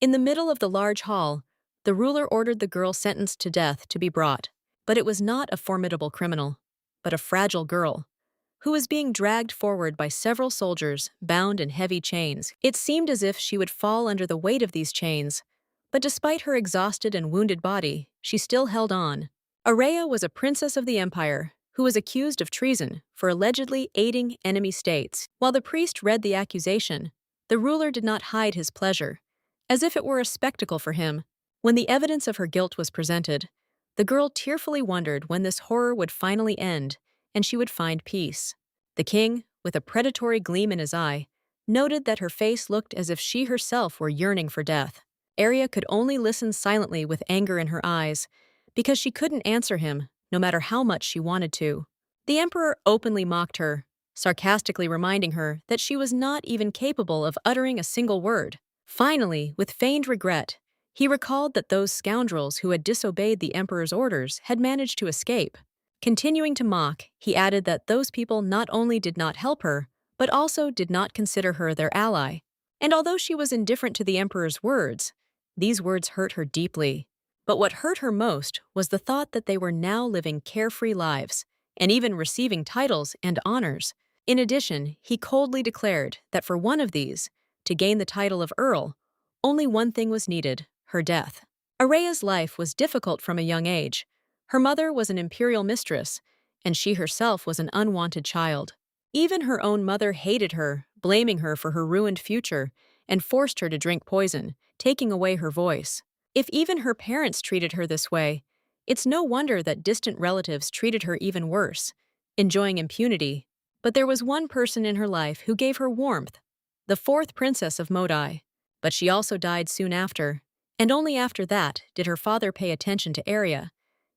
In the middle of the large hall, the ruler ordered the girl sentenced to death to be brought. But it was not a formidable criminal, but a fragile girl, who was being dragged forward by several soldiers bound in heavy chains. It seemed as if she would fall under the weight of these chains, but despite her exhausted and wounded body, she still held on. Araya was a princess of the empire who was accused of treason for allegedly aiding enemy states. While the priest read the accusation, the ruler did not hide his pleasure, as if it were a spectacle for him. When the evidence of her guilt was presented, the girl tearfully wondered when this horror would finally end and she would find peace. The king, with a predatory gleam in his eye, noted that her face looked as if she herself were yearning for death. Arya could only listen silently with anger in her eyes, because she couldn't answer him, no matter how much she wanted to. The emperor openly mocked her, sarcastically reminding her that she was not even capable of uttering a single word. Finally, with feigned regret, he recalled that those scoundrels who had disobeyed the emperor's orders had managed to escape. Continuing to mock, he added that those people not only did not help her, but also did not consider her their ally. And although she was indifferent to the emperor's words, these words hurt her deeply. But what hurt her most was the thought that they were now living carefree lives, and even receiving titles and honors. In addition, he coldly declared that for one of these, to gain the title of Earl, only one thing was needed: her death. Araya's life was difficult from a young age. Her mother was an imperial mistress, and she herself was an unwanted child. Even her own mother hated her, blaming her for her ruined future, and forced her to drink poison, taking away her voice. If even her parents treated her this way, it's no wonder that distant relatives treated her even worse, enjoying impunity. But there was one person in her life who gave her warmth: the fourth princess of Modai. But she also died soon after, and only after that did her father pay attention to Arya,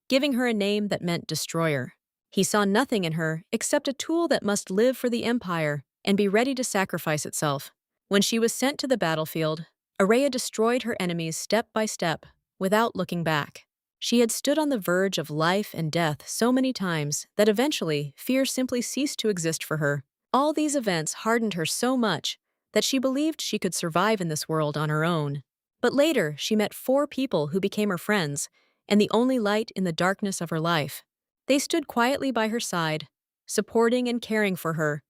giving her a name that meant destroyer. He saw nothing in her except a tool that must live for the empire and be ready to sacrifice itself. When she was sent to the battlefield, Araya destroyed her enemies step by step, without looking back. She had stood on the verge of life and death so many times that eventually fear simply ceased to exist for her. All these events hardened her so much that she believed she could survive in this world on her own. But later, she met 4 people who became her friends, and the only light in the darkness of her life. They stood quietly by her side, supporting and caring for her,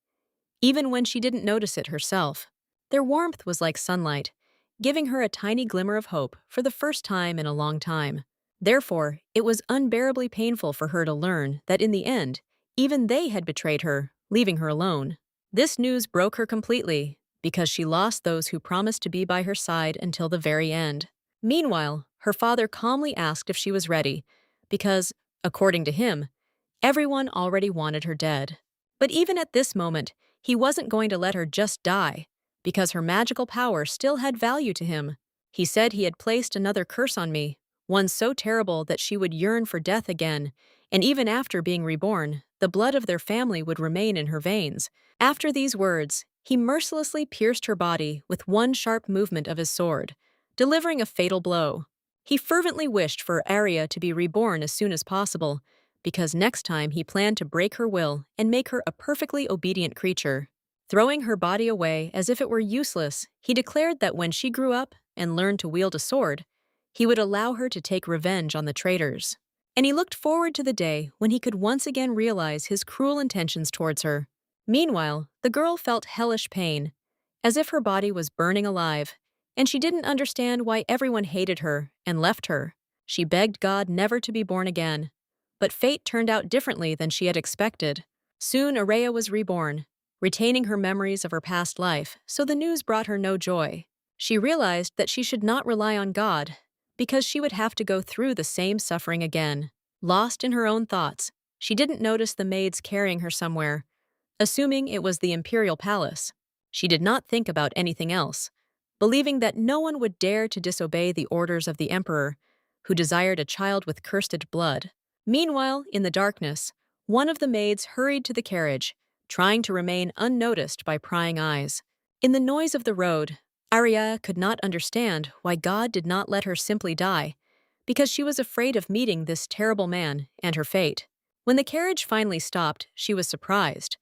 even when she didn't notice it herself. Their warmth was like sunlight, giving her a tiny glimmer of hope for the first time in a long time. Therefore, it was unbearably painful for her to learn that in the end, even they had betrayed her, leaving her alone. This news broke her completely, because she lost those who promised to be by her side until the very end. Meanwhile, her father calmly asked if she was ready, because, according to him, everyone already wanted her dead. But even at this moment, he wasn't going to let her just die, because her magical power still had value to him. He said he had placed another curse on me, one so terrible that she would yearn for death again, and even after being reborn, the blood of their family would remain in her veins. After these words, he mercilessly pierced her body with one sharp movement of his sword, delivering a fatal blow. He fervently wished for Arya to be reborn as soon as possible, because next time he planned to break her will and make her a perfectly obedient creature. Throwing her body away as if it were useless, he declared that when she grew up and learned to wield a sword, he would allow her to take revenge on the traitors. And he looked forward to the day when he could once again realize his cruel intentions towards her. Meanwhile, the girl felt hellish pain, as if her body was burning alive, and she didn't understand why everyone hated her and left her. She begged God never to be born again, but fate turned out differently than she had expected. Soon Araya was reborn, retaining her memories of her past life, so the news brought her no joy. She realized that she should not rely on God, because she would have to go through the same suffering again. Lost in her own thoughts, she didn't notice the maids carrying her somewhere, assuming it was the imperial palace. She did not think about anything else, believing that no one would dare to disobey the orders of the emperor, who desired a child with cursed blood. Meanwhile, in the darkness, one of the maids hurried to the carriage, trying to remain unnoticed by prying eyes. In the noise of the road, Arya could not understand why God did not let her simply die, because she was afraid of meeting this terrible man and her fate. When the carriage finally stopped, she was surprised,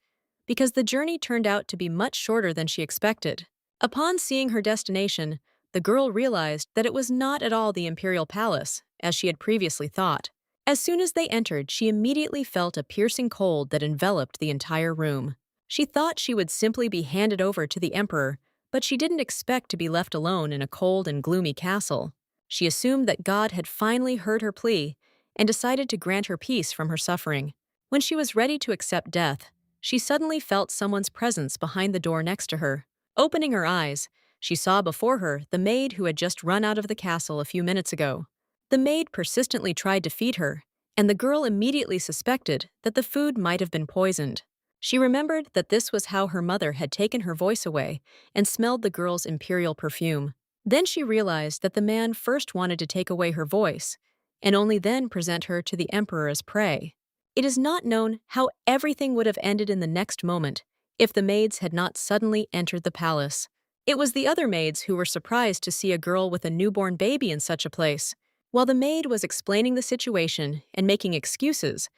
because the journey turned out to be much shorter than she expected. Upon seeing her destination, the girl realized that it was not at all the imperial palace, as she had previously thought. As soon as they entered, she immediately felt a piercing cold that enveloped the entire room. She thought she would simply be handed over to the emperor, but she didn't expect to be left alone in a cold and gloomy castle. She assumed that God had finally heard her plea and decided to grant her peace from her suffering. When she was ready to accept death, she suddenly felt someone's presence behind the door next to her. Opening her eyes, she saw before her the maid who had just run out of the castle a few minutes ago. The maid persistently tried to feed her, and the girl immediately suspected that the food might have been poisoned. She remembered that this was how her mother had taken her voice away and smelled the girl's imperial perfume. Then she realized that the man first wanted to take away her voice, and only then present her to the emperor as prey. It is not known how everything would have ended in the next moment if the maids had not suddenly entered the palace. It was the other maids who were surprised to see a girl with a newborn baby in such a place. While the maid was explaining the situation and making excuses,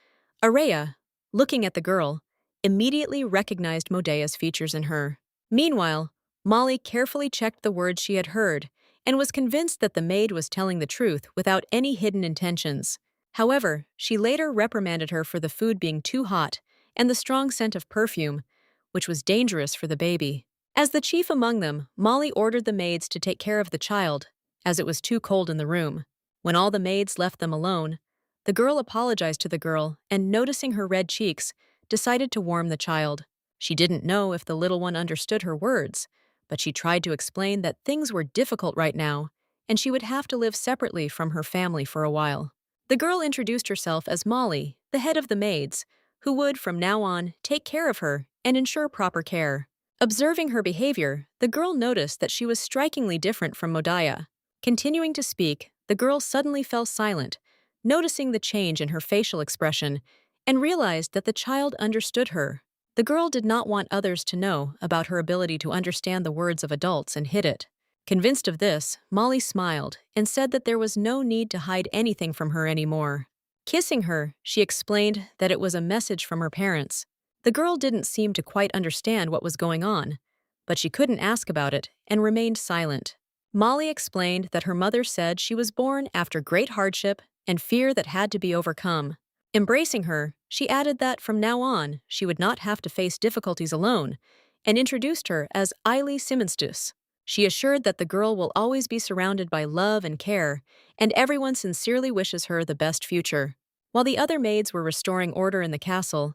Araya, looking at the girl, immediately recognized Modea's features in her. Meanwhile, Molly carefully checked the words she had heard and was convinced that the maid was telling the truth without any hidden intentions. However, she later reprimanded her for the food being too hot and the strong scent of perfume, which was dangerous for the baby. As the chief among them, Molly ordered the maids to take care of the child, as it was too cold in the room. When all the maids left them alone, the girl apologized to the girl and, noticing her red cheeks, decided to warm the child. She didn't know if the little one understood her words, but she tried to explain that things were difficult right now and she would have to live separately from her family for a while. The girl introduced herself as Molly, the head of the maids, who would, from now on, take care of her and ensure proper care. Observing her behavior, the girl noticed that she was strikingly different from Modaya. Continuing to speak, the girl suddenly fell silent, noticing the change in her facial expression, and realized that the child understood her. The girl did not want others to know about her ability to understand the words of adults and hid it. Convinced of this, Molly smiled and said that there was no need to hide anything from her anymore. Kissing her, she explained that it was a message from her parents. The girl didn't seem to quite understand what was going on, but she couldn't ask about it and remained silent. Molly explained that her mother said she was born after great hardship and fear that had to be overcome. Embracing her, she added that from now on she would not have to face difficulties alone, and introduced her as Eily Simonstus. She assured that the girl will always be surrounded by love and care, and everyone sincerely wishes her the best future. While the other maids were restoring order in the castle,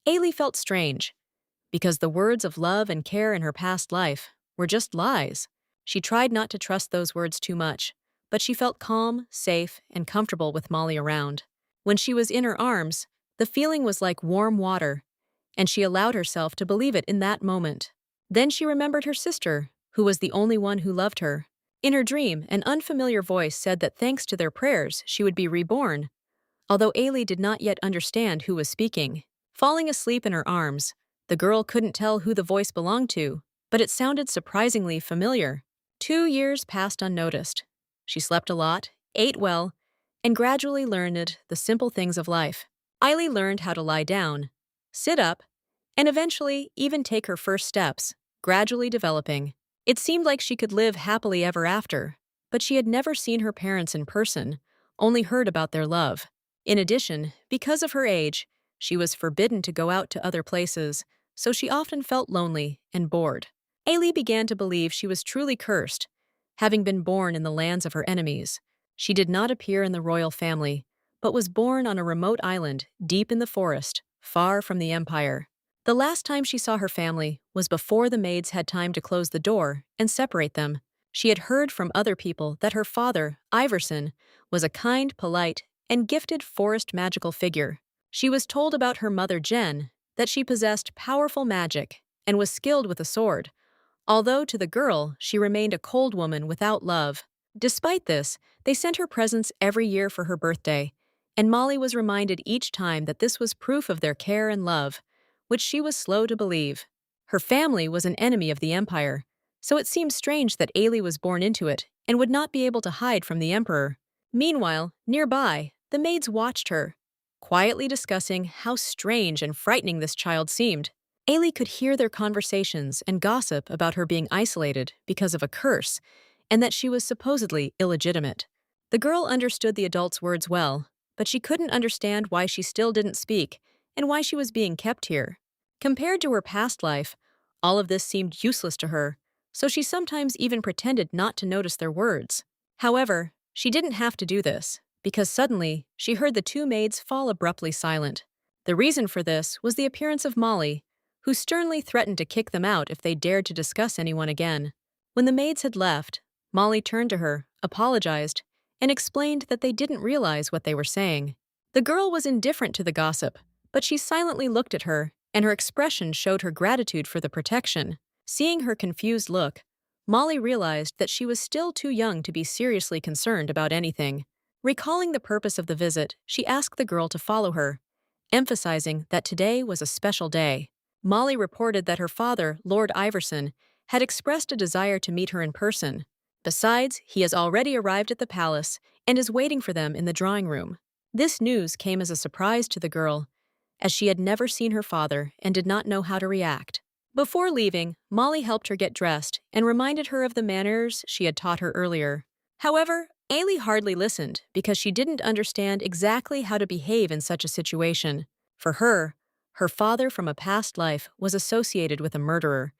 Eily felt strange, because the words of love and care in her past life were just lies. She tried not to trust those words too much, but she felt calm, safe, and comfortable with Molly around. When she was in her arms, the feeling was like warm water, and she allowed herself to believe it in that moment. Then she remembered her sister, who was the only one who loved her. In her dream, an unfamiliar voice said that thanks to their prayers, she would be reborn, although Eily did not yet understand who was speaking. Falling asleep in her arms, the girl couldn't tell who the voice belonged to, but it sounded surprisingly familiar. 2 years passed unnoticed. She slept a lot, ate well, and gradually learned the simple things of life. Eily learned how to lie down, sit up, and eventually even take her first steps, gradually developing. It seemed like she could live happily ever after, but she had never seen her parents in person, only heard about their love. In addition, because of her age, she was forbidden to go out to other places, so she often felt lonely and bored. Eily began to believe she was truly cursed, having been born in the lands of her enemies. She did not appear in the royal family, but was born on a remote island deep in the forest, far from the empire. The last time she saw her family was before the maids had time to close the door and separate them. She had heard from other people that her father, Iverson, was a kind, polite, and gifted forest magical figure. She was told about her mother, Jen, that she possessed powerful magic and was skilled with a sword, although to the girl she remained a cold woman without love. Despite this, they sent her presents every year for her birthday, and Molly was reminded each time that this was proof of their care and love, which she was slow to believe. Her family was an enemy of the Empire, so it seemed strange that Eily was born into it and would not be able to hide from the Emperor. Meanwhile, nearby, the maids watched her, quietly discussing how strange and frightening this child seemed. Eily could hear their conversations and gossip about her being isolated because of a curse, and that she was supposedly illegitimate. The girl understood the adult's words well, but she couldn't understand why she still didn't speak and why she was being kept here. Compared to her past life, all of this seemed useless to her, so she sometimes even pretended not to notice their words. However, she didn't have to do this, because suddenly she heard the two maids fall abruptly silent. The reason for this was the appearance of Molly, who sternly threatened to kick them out if they dared to discuss anyone again. When the maids had left, Molly turned to her, apologized, and explained that they didn't realize what they were saying. The girl was indifferent to the gossip, but she silently looked at her, and her expression showed her gratitude for the protection. Seeing her confused look, Molly realized that she was still too young to be seriously concerned about anything. Recalling the purpose of the visit, she asked the girl to follow her, emphasizing that today was a special day. Molly reported that her father, Lord Iverson, had expressed a desire to meet her in person. Besides, he has already arrived at the palace and is waiting for them in the drawing room. This news came as a surprise to the girl, as she had never seen her father and did not know how to react. Before leaving, Molly helped her get dressed and reminded her of the manners she had taught her earlier. However, Ailey hardly listened because she didn't understand exactly how to behave in such a situation. For her, her father from a past life was associated with a murderer,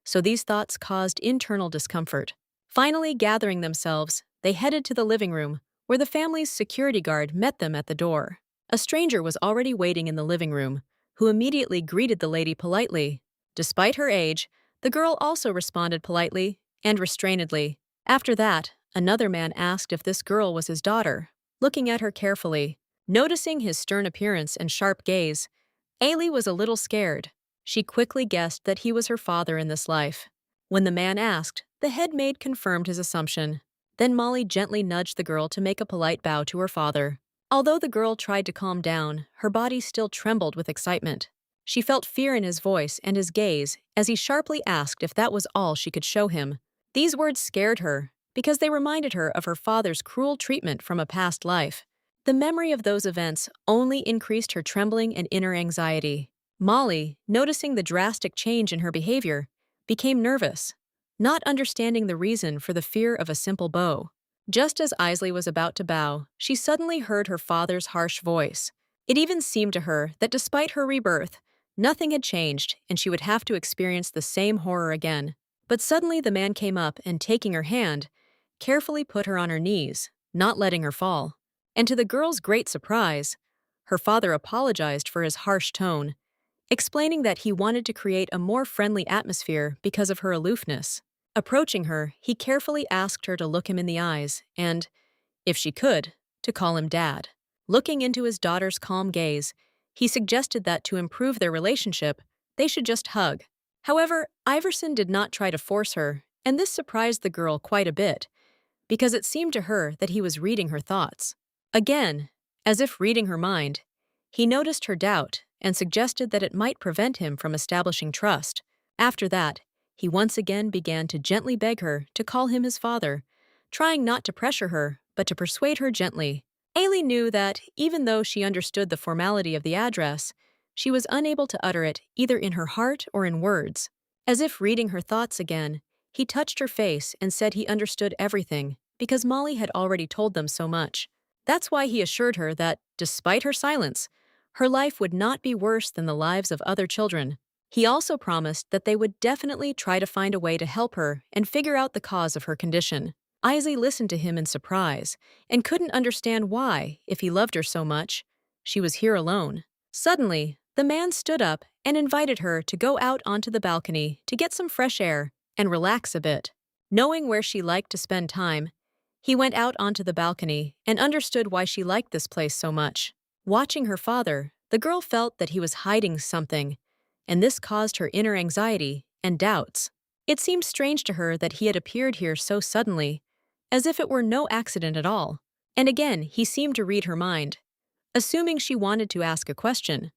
so these thoughts caused internal discomfort. Finally gathering themselves, they headed to the living room, where the family's security guard met them at the door. A stranger was already waiting in the living room, who immediately greeted the lady politely. Despite her age, the girl also responded politely and restrainedly. After that, another man asked if this girl was his daughter. Looking at her carefully, noticing his stern appearance and sharp gaze, Ailey was a little scared. She quickly guessed that he was her father in this life. When the man asked, the head maid confirmed his assumption. Then Molly gently nudged the girl to make a polite bow to her father. Although the girl tried to calm down, her body still trembled with excitement. She felt fear in his voice and his gaze as he sharply asked if that was all she could show him. These words scared her because they reminded her of her father's cruel treatment from a past life. The memory of those events only increased her trembling and inner anxiety. Molly, noticing the drastic change in her behavior, became nervous, not understanding the reason for the fear of a simple bow. Just as Isley was about to bow, she suddenly heard her father's harsh voice. It even seemed to her that despite her rebirth, nothing had changed and she would have to experience the same horror again. But suddenly the man came up and, taking her hand, carefully put her on her knees, not letting her fall. And to the girl's great surprise, her father apologized for his harsh tone, explaining that he wanted to create a more friendly atmosphere because of her aloofness. Approaching her, he carefully asked her to look him in the eyes and, if she could, to call him Dad. Looking into his daughter's calm gaze, he suggested that to improve their relationship, they should just hug. However, Iverson did not try to force her, and this surprised the girl quite a bit, because it seemed to her that he was reading her thoughts. Again, as if reading her mind, he noticed her doubt and suggested that it might prevent him from establishing trust. After that, he once again began to gently beg her to call him his father, trying not to pressure her, but to persuade her gently. Ailey knew that, even though she understood the formality of the address, she was unable to utter it either in her heart or in words. As if reading her thoughts again, he touched her face and said he understood everything, because Molly had already told them so much. That's why he assured her that, despite her silence, her life would not be worse than the lives of other children. He also promised that they would definitely try to find a way to help her and figure out the cause of her condition. Isley listened to him in surprise and couldn't understand why, if he loved her so much, she was here alone. Suddenly, the man stood up and invited her to go out onto the balcony to get some fresh air and relax a bit. Knowing where she liked to spend time, he went out onto the balcony and understood why she liked this place so much. Watching her father, the girl felt that he was hiding something, and this caused her inner anxiety and doubts. It seemed strange to her that he had appeared here so suddenly, as if it were no accident at all. And again, he seemed to read her mind, assuming she wanted to ask a question,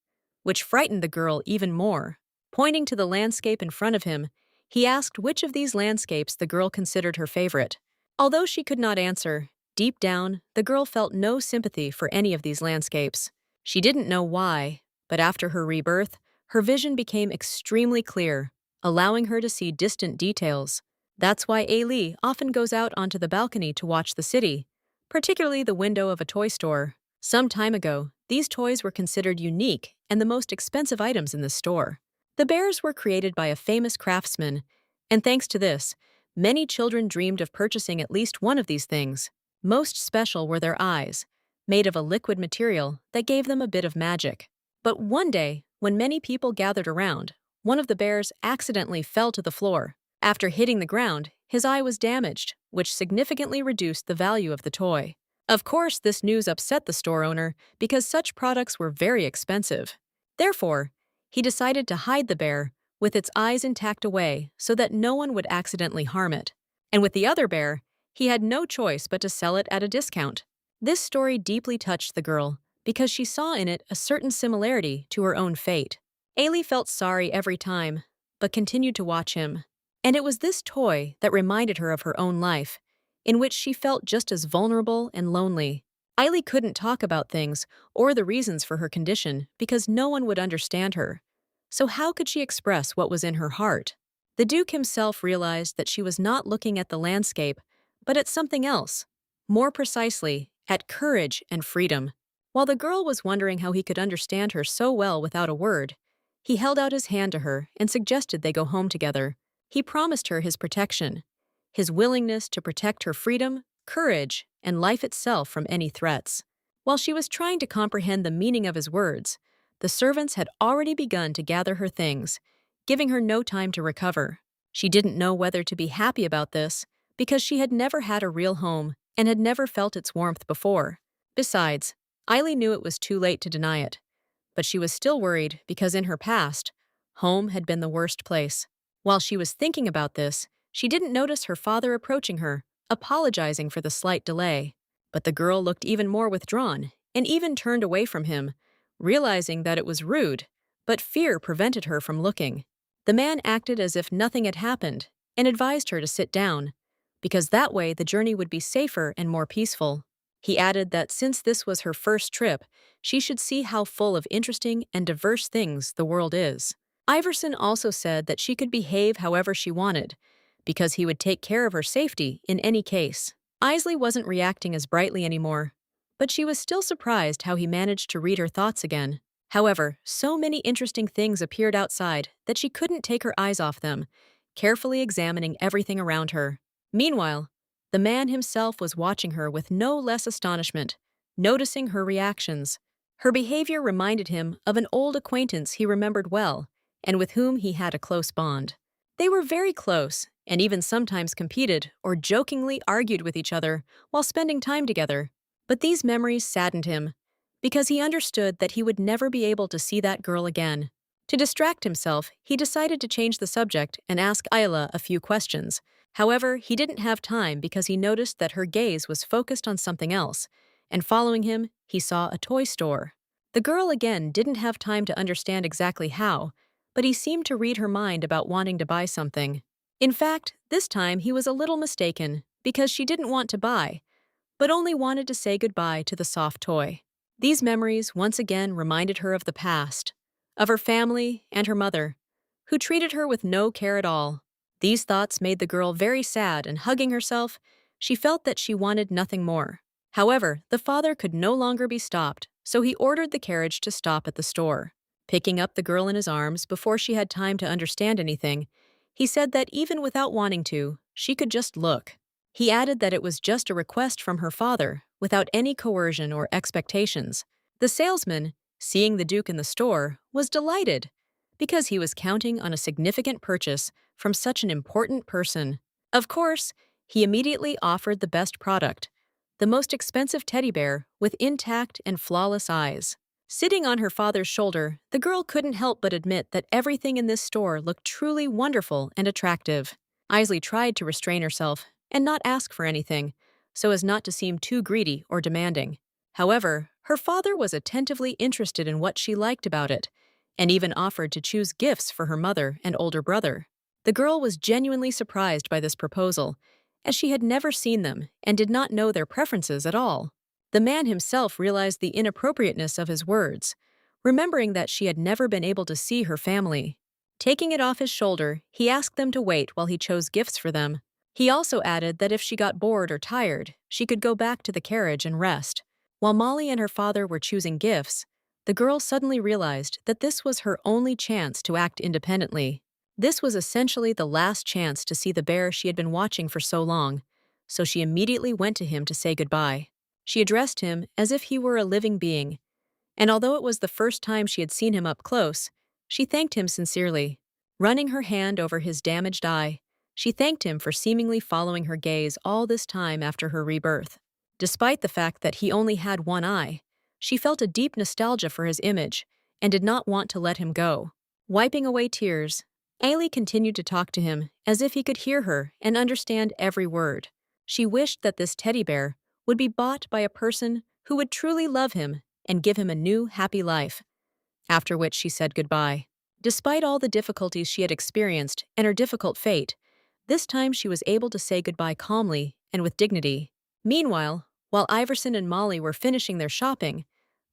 which frightened the girl even more. Pointing to the landscape in front of him, he asked which of these landscapes the girl considered her favorite. Although she could not answer, deep down, the girl felt no sympathy for any of these landscapes. She didn't know why, but after her rebirth, her vision became extremely clear, allowing her to see distant details. That's why Ailey often goes out onto the balcony to watch the city, particularly the window of a toy store. Some time ago, these toys were considered unique and the most expensive items in the store. The bears were created by a famous craftsman, and thanks to this, many children dreamed of purchasing at least one of these things. Most special were their eyes, made of a liquid material that gave them a bit of magic. But one day, when many people gathered around, one of the bears accidentally fell to the floor. After hitting the ground, his eye was damaged, which significantly reduced the value of the toy. Of course, this news upset the store owner because such products were very expensive. Therefore, he decided to hide the bear with its eyes intact away so that no one would accidentally harm it. And with the other bear, he had no choice but to sell it at a discount. This story deeply touched the girl because she saw in it a certain similarity to her own fate. Ailey felt sorry every time, but continued to watch him. And it was this toy that reminded her of her own life, in which she felt just as vulnerable and lonely. Ailey couldn't talk about things or the reasons for her condition because no one would understand her. So how could she express what was in her heart? The Duke himself realized that she was not looking at the landscape, but at something else. More precisely, at courage and freedom. While the girl was wondering how he could understand her so well without a word, he held out his hand to her and suggested they go home together. He promised her his protection, his willingness to protect her freedom, courage, and life itself from any threats. While she was trying to comprehend the meaning of his words, the servants had already begun to gather her things, giving her no time to recover. She didn't know whether to be happy about this, because she had never had a real home and had never felt its warmth before. Besides, Ailey knew it was too late to deny it. But she was still worried because in her past, home had been the worst place. While she was thinking about this, she didn't notice her father approaching her, apologizing for the slight delay. But the girl looked even more withdrawn and even turned away from him, realizing that it was rude, but fear prevented her from looking. The man acted as if nothing had happened and advised her to sit down, because that way the journey would be safer and more peaceful. He added that since this was her first trip, she should see how full of interesting and diverse things the world is. Iverson also said that she could behave however she wanted, because he would take care of her safety in any case. Isley wasn't reacting as brightly anymore, but she was still surprised how he managed to read her thoughts again. However, so many interesting things appeared outside that she couldn't take her eyes off them, carefully examining everything around her. Meanwhile, the man himself was watching her with no less astonishment, noticing her reactions. Her behavior reminded him of an old acquaintance he remembered well, and with whom he had a close bond. They were very close, and even sometimes competed or jokingly argued with each other while spending time together. But these memories saddened him, because he understood that he would never be able to see that girl again. To distract himself, he decided to change the subject and ask Ayla a few questions. However, he didn't have time because he noticed that her gaze was focused on something else, and following him, he saw a toy store. The girl again didn't have time to understand exactly how, but he seemed to read her mind about wanting to buy something. In fact, this time he was a little mistaken, because she didn't want to buy, but only wanted to say goodbye to the soft toy. These memories once again reminded her of the past, of her family and her mother, who treated her with no care at all. These thoughts made the girl very sad, and hugging herself, she felt that she wanted nothing more. However, the father could no longer be stopped, so he ordered the carriage to stop at the store. Picking up the girl in his arms before she had time to understand anything, he said that even without wanting to, she could just look. He added that it was just a request from her father, without any coercion or expectations. The salesman, seeing the Duke in the store, was delighted, because he was counting on a significant purchase from such an important person. Of course, he immediately offered the best product, the most expensive teddy bear with intact and flawless eyes. Sitting on her father's shoulder, the girl couldn't help but admit that everything in this store looked truly wonderful and attractive. Isley tried to restrain herself and not ask for anything, so as not to seem too greedy or demanding. However, her father was attentively interested in what she liked about it, and even offered to choose gifts for her mother and older brother. The girl was genuinely surprised by this proposal, as she had never seen them and did not know their preferences at all. The man himself realized the inappropriateness of his words, remembering that she had never been able to see her family. Taking it off his shoulder, he asked them to wait while he chose gifts for them. He also added that if she got bored or tired, she could go back to the carriage and rest. While Molly and her father were choosing gifts, the girl suddenly realized that this was her only chance to act independently. This was essentially the last chance to see the bear she had been watching for so long, so she immediately went to him to say goodbye. She addressed him as if he were a living being, and although it was the first time she had seen him up close, she thanked him sincerely. Running her hand over his damaged eye, she thanked him for seemingly following her gaze all this time after her rebirth. Despite the fact that he only had one eye, she felt a deep nostalgia for his image and did not want to let him go. Wiping away tears, Ailey continued to talk to him as if he could hear her and understand every word. She wished that this teddy bear would be bought by a person who would truly love him and give him a new, happy life, after which she said goodbye. Despite all the difficulties she had experienced and her difficult fate, this time she was able to say goodbye calmly and with dignity. Meanwhile, while Iverson and Molly were finishing their shopping,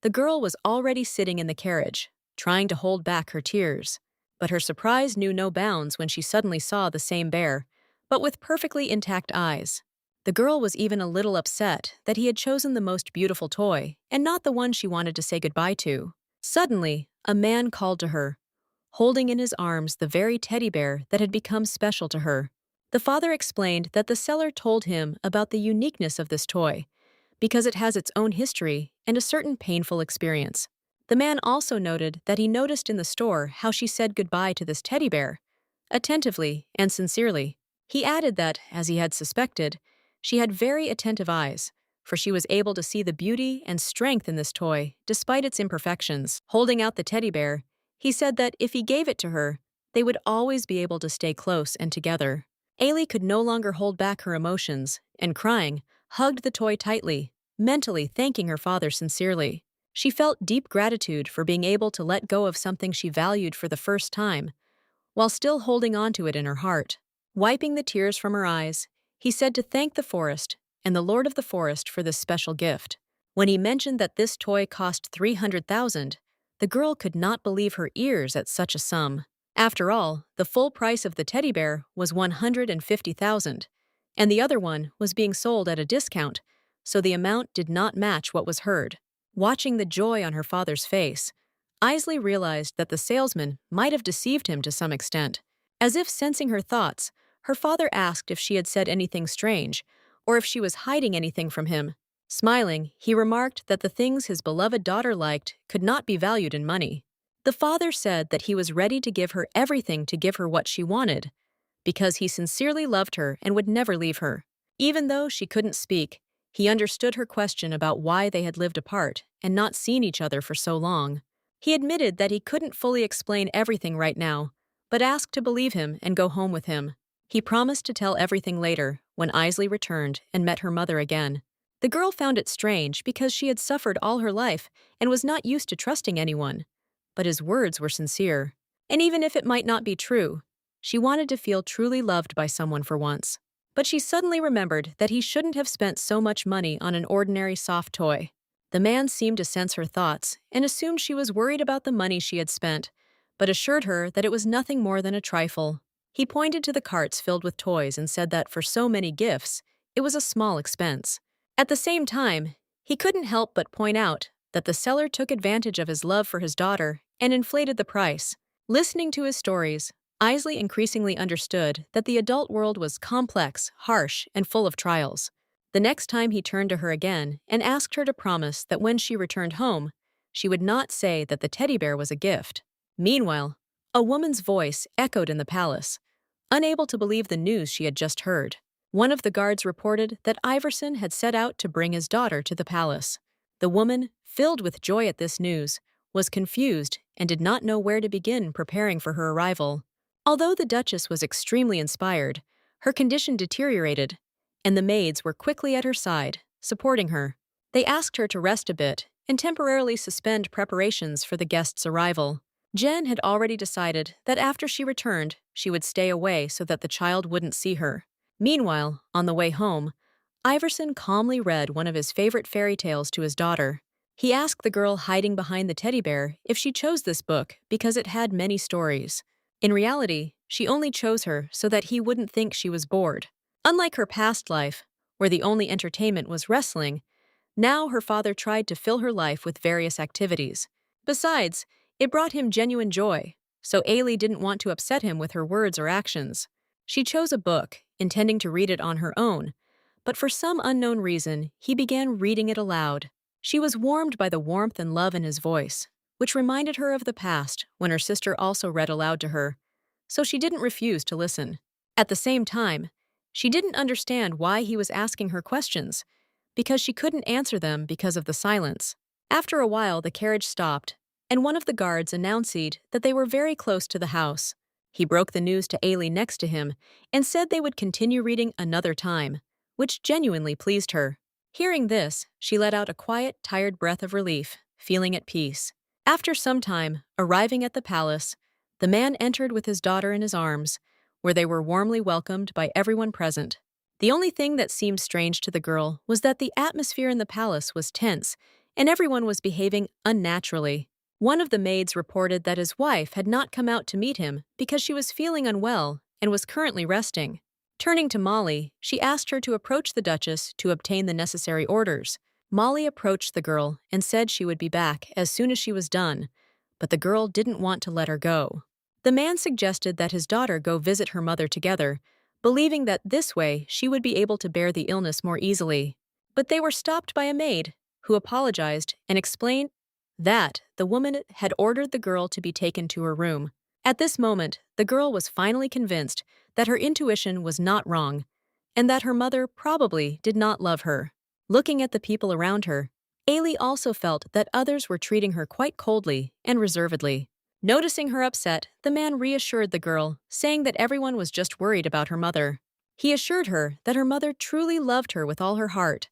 the girl was already sitting in the carriage, trying to hold back her tears. But her surprise knew no bounds when she suddenly saw the same bear, but with perfectly intact eyes. The girl was even a little upset that he had chosen the most beautiful toy and not the one she wanted to say goodbye to. Suddenly, a man called to her, holding in his arms the very teddy bear that had become special to her. The father explained that the seller told him about the uniqueness of this toy, because it has its own history and a certain painful experience. The man also noted that he noticed in the store how she said goodbye to this teddy bear, attentively and sincerely. He added that, as he had suspected, she had very attentive eyes, for she was able to see the beauty and strength in this toy despite its imperfections. Holding out the teddy bear, he said that if he gave it to her, they would always be able to stay close and together. Ailey could no longer hold back her emotions, and crying, hugged the toy tightly, mentally thanking her father sincerely. She felt deep gratitude for being able to let go of something she valued for the first time, while still holding on to it in her heart. Wiping the tears from her eyes, he said to thank the forest and the Lord of the Forest for this special gift. When he mentioned that this toy cost $300,000, the girl could not believe her ears at such a sum. After all, the full price of the teddy bear was $150,000, and the other one was being sold at a discount, so the amount did not match what was heard. Watching the joy on her father's face, Isley realized that the salesman might have deceived him to some extent. As if sensing her thoughts, her father asked if she had said anything strange, or if she was hiding anything from him. Smiling, he remarked that the things his beloved daughter liked could not be valued in money. The father said that he was ready to give her everything to give her what she wanted, because he sincerely loved her and would never leave her. Even though she couldn't speak, he understood her question about why they had lived apart and not seen each other for so long. He admitted that he couldn't fully explain everything right now, but asked to believe him and go home with him. He promised to tell everything later, when Isley returned and met her mother again. The girl found it strange because she had suffered all her life and was not used to trusting anyone. But his words were sincere. And even if it might not be true, she wanted to feel truly loved by someone for once. But she suddenly remembered that he shouldn't have spent so much money on an ordinary soft toy. The man seemed to sense her thoughts and assumed she was worried about the money she had spent, but assured her that it was nothing more than a trifle. He pointed to the carts filled with toys and said that for so many gifts, it was a small expense. At the same time, he couldn't help but point out that the seller took advantage of his love for his daughter and inflated the price. Listening to his stories, Isley increasingly understood that the adult world was complex, harsh, and full of trials. The next time he turned to her again and asked her to promise that when she returned home, she would not say that the teddy bear was a gift. Meanwhile, a woman's voice echoed in the palace, unable to believe the news she had just heard. One of the guards reported that Iverson had set out to bring his daughter to the palace. The woman, filled with joy at this news, was confused and did not know where to begin preparing for her arrival. Although the Duchess was extremely inspired, her condition deteriorated, and the maids were quickly at her side, supporting her. They asked her to rest a bit and temporarily suspend preparations for the guests' arrival. Jen had already decided that after she returned, she would stay away so that the child wouldn't see her. Meanwhile, on the way home, Iverson calmly read one of his favorite fairy tales to his daughter. He asked the girl hiding behind the teddy bear if she chose this book because it had many stories. In reality, she only chose her so that he wouldn't think she was bored. Unlike her past life, where the only entertainment was wrestling, now her father tried to fill her life with various activities. Besides, it brought him genuine joy, so Ailey didn't want to upset him with her words or actions. She chose a book, intending to read it on her own, but for some unknown reason, he began reading it aloud. She was warmed by the warmth and love in his voice, which reminded her of the past when her sister also read aloud to her, so she didn't refuse to listen. At the same time, she didn't understand why he was asking her questions, because she couldn't answer them because of the silence. After a while, the carriage stopped, and one of the guards announced that they were very close to the house. He broke the news to Ailey next to him and said they would continue reading another time, which genuinely pleased her. Hearing this, she let out a quiet, tired breath of relief, feeling at peace. After some time, arriving at the palace, the man entered with his daughter in his arms, where they were warmly welcomed by everyone present. The only thing that seemed strange to the girl was that the atmosphere in the palace was tense, and everyone was behaving unnaturally. One of the maids reported that his wife had not come out to meet him because she was feeling unwell and was currently resting. Turning to Molly, she asked her to approach the Duchess to obtain the necessary orders. Molly approached the girl and said she would be back as soon as she was done, but the girl didn't want to let her go. The man suggested that his daughter go visit her mother together, believing that this way she would be able to bear the illness more easily. But they were stopped by a maid, who apologized and explained that the woman had ordered the girl to be taken to her room. At this moment, the girl was finally convinced that her intuition was not wrong, and that her mother probably did not love her. Looking at the people around her, Ailey also felt that others were treating her quite coldly and reservedly. Noticing her upset, the man reassured the girl, saying that everyone was just worried about her mother. He assured her that her mother truly loved her with all her heart,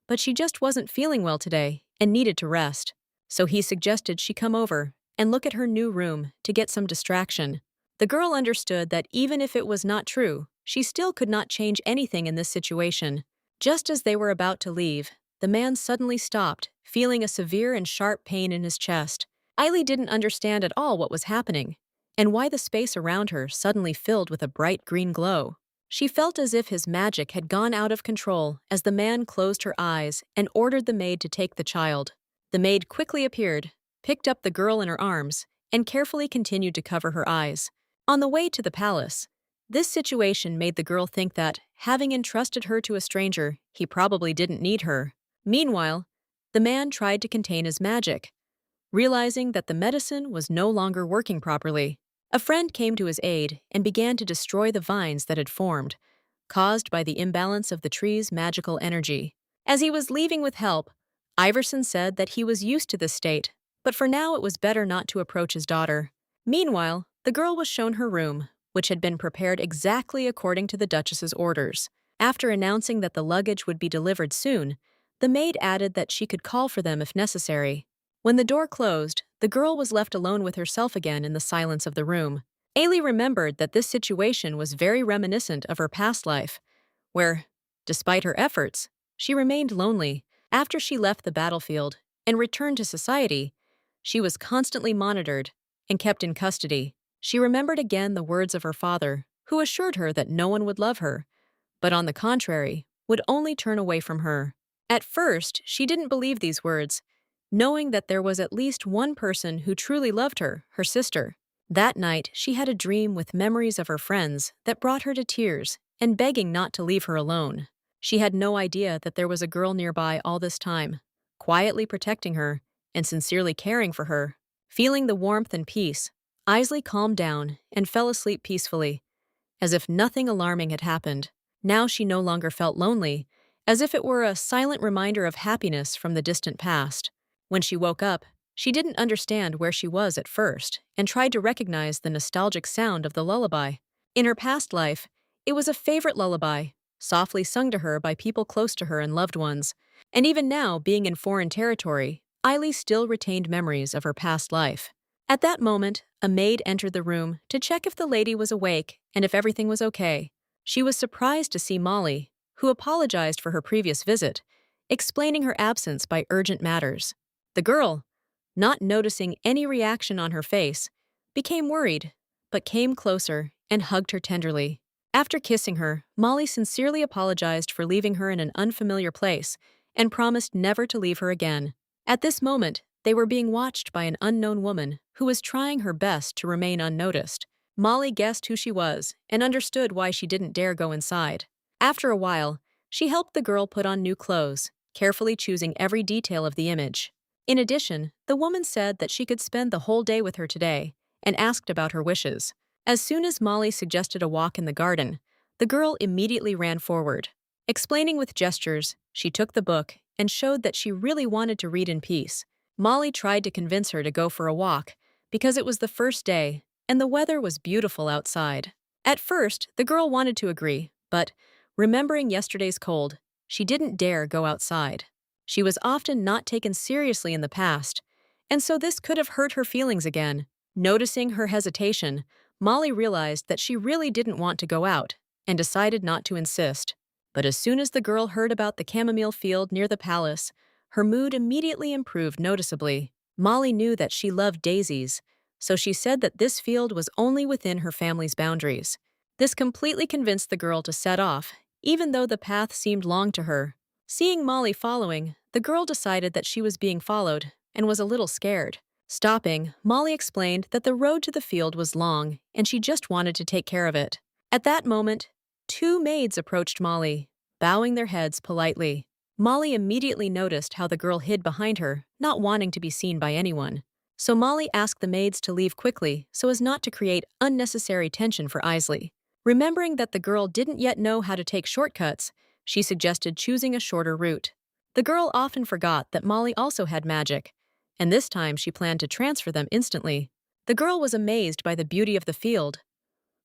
but she just wasn't feeling well today and needed to rest. So he suggested she come over and look at her new room to get some distraction. The girl understood that even if it was not true, she still could not change anything in this situation. Just as they were about to leave, the man suddenly stopped, feeling a severe and sharp pain in his chest. Ailey didn't understand at all what was happening, and why the space around her suddenly filled with a bright green glow. She felt as if his magic had gone out of control as the man closed her eyes and ordered the maid to take the child. The maid quickly appeared, picked up the girl in her arms, and carefully continued to cover her eyes. On the way to the palace, this situation made the girl think that, having entrusted her to a stranger, he probably didn't need her. Meanwhile, the man tried to contain his magic, realizing that the medicine was no longer working properly. A friend came to his aid and began to destroy the vines that had formed, caused by the imbalance of the tree's magical energy. As he was leaving with help, Iverson said that he was used to this state, but for now it was better not to approach his daughter. Meanwhile, the girl was shown her room, which had been prepared exactly according to the Duchess's orders. After announcing that the luggage would be delivered soon, the maid added that she could call for them if necessary. When the door closed, the girl was left alone with herself again in the silence of the room. Ailey remembered that this situation was very reminiscent of her past life, where, despite her efforts, she remained lonely. After she left the battlefield and returned to society, she was constantly monitored and kept in custody. She remembered again the words of her father, who assured her that no one would love her, but on the contrary, would only turn away from her. At first, she didn't believe these words, knowing that there was at least one person who truly loved her, her sister. That night, she had a dream with memories of her friends that brought her to tears and begging not to leave her alone. She had no idea that there was a girl nearby all this time, quietly protecting her and sincerely caring for her. Feeling the warmth and peace, Isley calmed down and fell asleep peacefully, as if nothing alarming had happened. Now she no longer felt lonely, as if it were a silent reminder of happiness from the distant past. When she woke up, she didn't understand where she was at first and tried to recognize the nostalgic sound of the lullaby. In her past life, it was a favorite lullaby, softly sung to her by people close to her and loved ones. And even now, being in foreign territory, Ailey still retained memories of her past life. At that moment, a maid entered the room to check if the lady was awake and if everything was okay. She was surprised to see Molly, who apologized for her previous visit, explaining her absence by urgent matters. The girl, not noticing any reaction on her face, became worried, but came closer and hugged her tenderly. After kissing her, Molly sincerely apologized for leaving her in an unfamiliar place and promised never to leave her again. At this moment, they were being watched by an unknown woman who was trying her best to remain unnoticed. Molly guessed who she was and understood why she didn't dare go inside. After a while, she helped the girl put on new clothes, carefully choosing every detail of the image. In addition, the woman said that she could spend the whole day with her today and asked about her wishes. As soon as Molly suggested a walk in the garden, the girl immediately ran forward. Explaining with gestures, she took the book and showed that she really wanted to read in peace. Molly tried to convince her to go for a walk because it was the first day and the weather was beautiful outside. At first, the girl wanted to agree, but remembering yesterday's cold, she didn't dare go outside. She was often not taken seriously in the past, and so this could have hurt her feelings again. Noticing her hesitation, Molly realized that she really didn't want to go out and decided not to insist. But as soon as the girl heard about the chamomile field near the palace, her mood immediately improved noticeably. Molly knew that she loved daisies, so she said that this field was only within her family's boundaries. This completely convinced the girl to set off, even though the path seemed long to her. Seeing Molly following, the girl decided that she was being followed and was a little scared. Stopping, Molly explained that the road to the field was long and she just wanted to take care of it. At that moment, two maids approached Molly, bowing their heads politely. Molly immediately noticed how the girl hid behind her, not wanting to be seen by anyone. So Molly asked the maids to leave quickly so as not to create unnecessary tension for Isley. Remembering that the girl didn't yet know how to take shortcuts, she suggested choosing a shorter route. The girl often forgot that Molly also had magic, and this time she planned to transfer them instantly. The girl was amazed by the beauty of the field.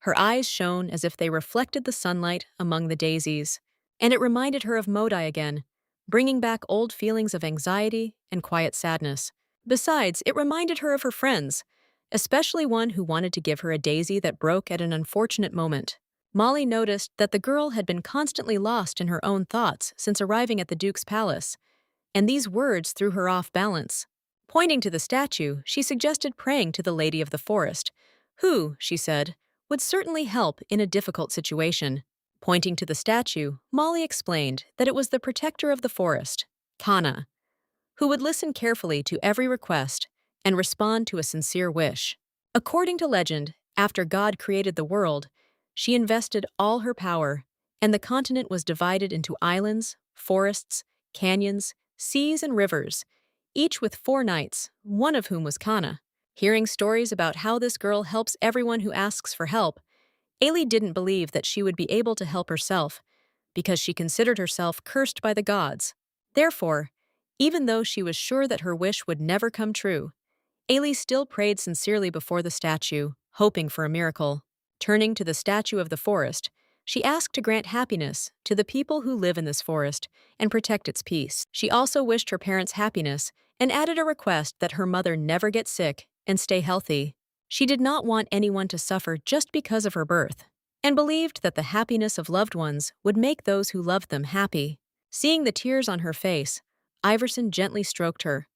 Her eyes shone as if they reflected the sunlight among the daisies, and it reminded her of Modai again, bringing back old feelings of anxiety and quiet sadness. Besides, it reminded her of her friends, especially one who wanted to give her a daisy that broke at an unfortunate moment. Molly noticed that the girl had been constantly lost in her own thoughts since arriving at the Duke's palace, and these words threw her off balance. Pointing to the statue, she suggested praying to the Lady of the Forest, who, she said, would certainly help in a difficult situation. Pointing to the statue, Molly explained that it was the protector of the forest, Kana, who would listen carefully to every request and respond to a sincere wish. According to legend, after God created the world, she invested all her power, and the continent was divided into islands, forests, canyons, seas, and rivers, each with 4 knights, one of whom was Kana. Hearing stories about how this girl helps everyone who asks for help, Ailey didn't believe that she would be able to help herself because she considered herself cursed by the gods. Therefore, even though she was sure that her wish would never come true, Ailey still prayed sincerely before the statue, hoping for a miracle. Turning to the statue of the forest, she asked to grant happiness to the people who live in this forest and protect its peace. She also wished her parents happiness and added a request that her mother never get sick and stay healthy. She did not want anyone to suffer just because of her birth, and believed that the happiness of loved ones would make those who loved them happy. Seeing the tears on her face, Iverson gently stroked her,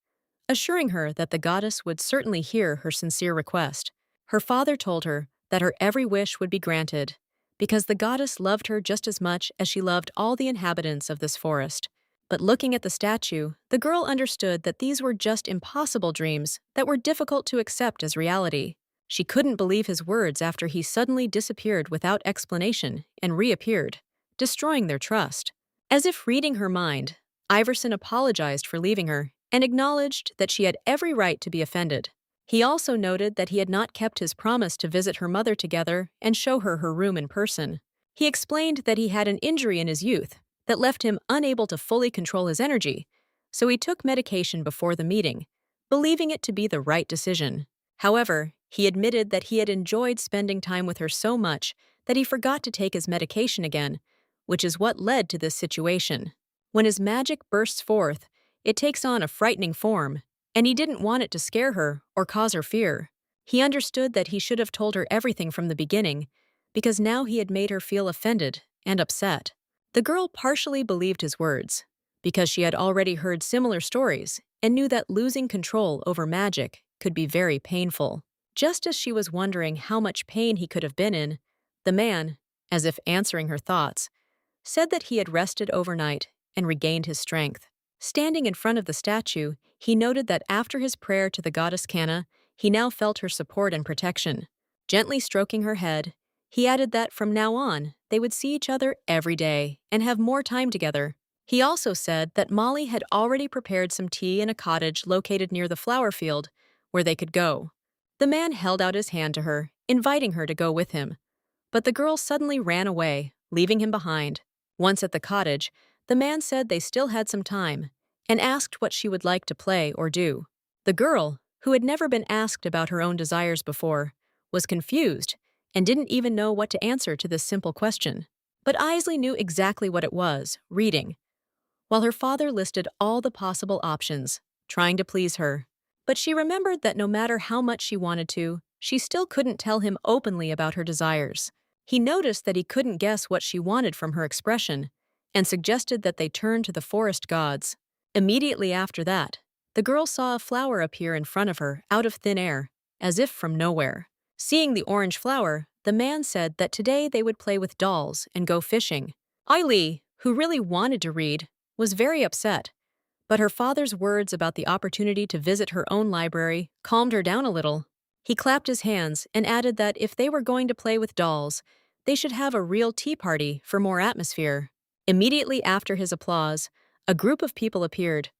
assuring her that the goddess would certainly hear her sincere request. Her father told her that her every wish would be granted, because the goddess loved her just as much as she loved all the inhabitants of this forest. But looking at the statue, the girl understood that these were just impossible dreams that were difficult to accept as reality. She couldn't believe his words after he suddenly disappeared without explanation and reappeared, destroying their trust. As if reading her mind, Iverson apologized for leaving her and acknowledged that she had every right to be offended. He also noted that he had not kept his promise to visit her mother together and show her her room in person. He explained that he had an injury in his youth that left him unable to fully control his energy, so he took medication before the meeting, believing it to be the right decision. However, he admitted that he had enjoyed spending time with her so much that he forgot to take his medication again, which is what led to this situation. When his magic bursts forth, it takes on a frightening form, and he didn't want it to scare her or cause her fear. He understood that he should have told her everything from the beginning, because now he had made her feel offended and upset. The girl partially believed his words, because she had already heard similar stories and knew that losing control over magic could be very painful. Just as she was wondering how much pain he could have been in, the man, as if answering her thoughts, said that he had rested overnight and regained his strength. Standing in front of the statue, he noted that after his prayer to the goddess Kanna, he now felt her support and protection. Gently stroking her head, he added that from now on, they would see each other every day and have more time together. He also said that Molly had already prepared some tea in a cottage located near the flower field where they could go. The man held out his hand to her, inviting her to go with him. But the girl suddenly ran away, leaving him behind. Once at the cottage, the man said they still had some time and asked what she would like to play or do. The girl, who had never been asked about her own desires before, was confused and didn't even know what to answer to this simple question. But Isley knew exactly what it was, reading, while her father listed all the possible options, trying to please her. But she remembered that no matter how much she wanted to, she still couldn't tell him openly about her desires. He noticed that he couldn't guess what she wanted from her expression and suggested that they turn to the forest gods. Immediately after that, the girl saw a flower appear in front of her out of thin air, as if from nowhere. Seeing the orange flower, the man said that today they would play with dolls and go fishing. Ailey, who really wanted to read, was very upset, but her father's words about the opportunity to visit her own library calmed her down a little. He clapped his hands and added that if they were going to play with dolls, they should have a real tea party for more atmosphere. Immediately after his applause, a group of people appeared,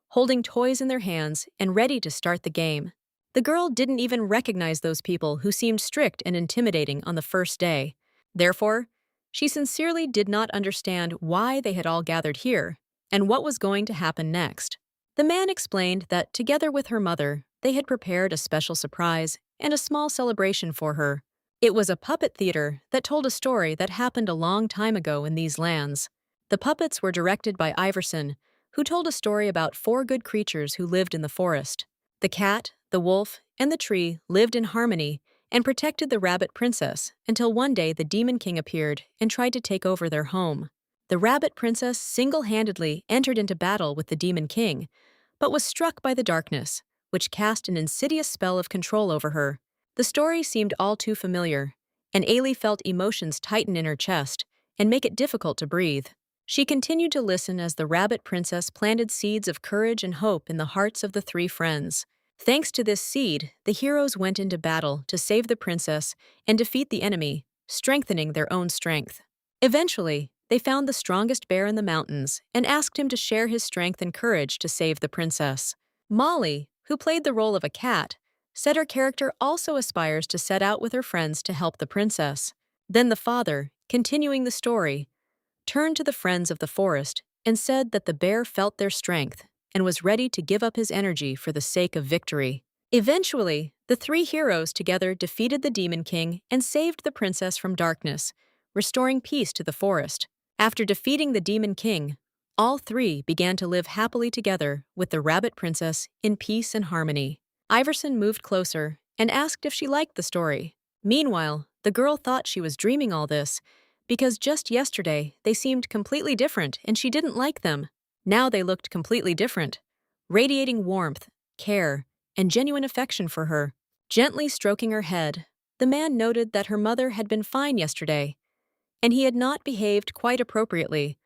holding toys in their hands and ready to start the game. The girl didn't even recognize those people who seemed strict and intimidating on the first day. Therefore, she sincerely did not understand why they had all gathered here and what was going to happen next. The man explained that together with her mother, they had prepared a special surprise and a small celebration for her. It was a puppet theater that told a story that happened a long time ago in these lands. The puppets were directed by Iverson, who told a story about 4 good creatures who lived in the forest. The cat, the wolf, and the tree lived in harmony and protected the rabbit princess until one day the demon king appeared and tried to take over their home. The rabbit princess single-handedly entered into battle with the demon king, but was struck by the darkness, which cast an insidious spell of control over her. The story seemed all too familiar, and Ailey felt emotions tighten in her chest and make it difficult to breathe. She continued to listen as the rabbit princess planted seeds of courage and hope in the hearts of the 3 friends. Thanks to this seed, the heroes went into battle to save the princess and defeat the enemy, strengthening their own strength. Eventually, they found the strongest bear in the mountains and asked him to share his strength and courage to save the princess. Molly, who played the role of a cat, said her character also aspires to set out with her friends to help the princess. Then the father, continuing the story, turned to the friends of the forest and said that the bear felt their strength and was ready to give up his energy for the sake of victory. Eventually, the 3 heroes together defeated the demon king and saved the princess from darkness, restoring peace to the forest. After defeating the demon king, all 3 began to live happily together with the rabbit princess in peace and harmony. Iverson moved closer and asked if she liked the story. Meanwhile, the girl thought she was dreaming all this because just yesterday they seemed completely different and she didn't like them. Now they looked completely different, radiating warmth, care, and genuine affection for her. Gently stroking her head, the man noted that her mother had been fine yesterday, and he had not behaved quite appropriately,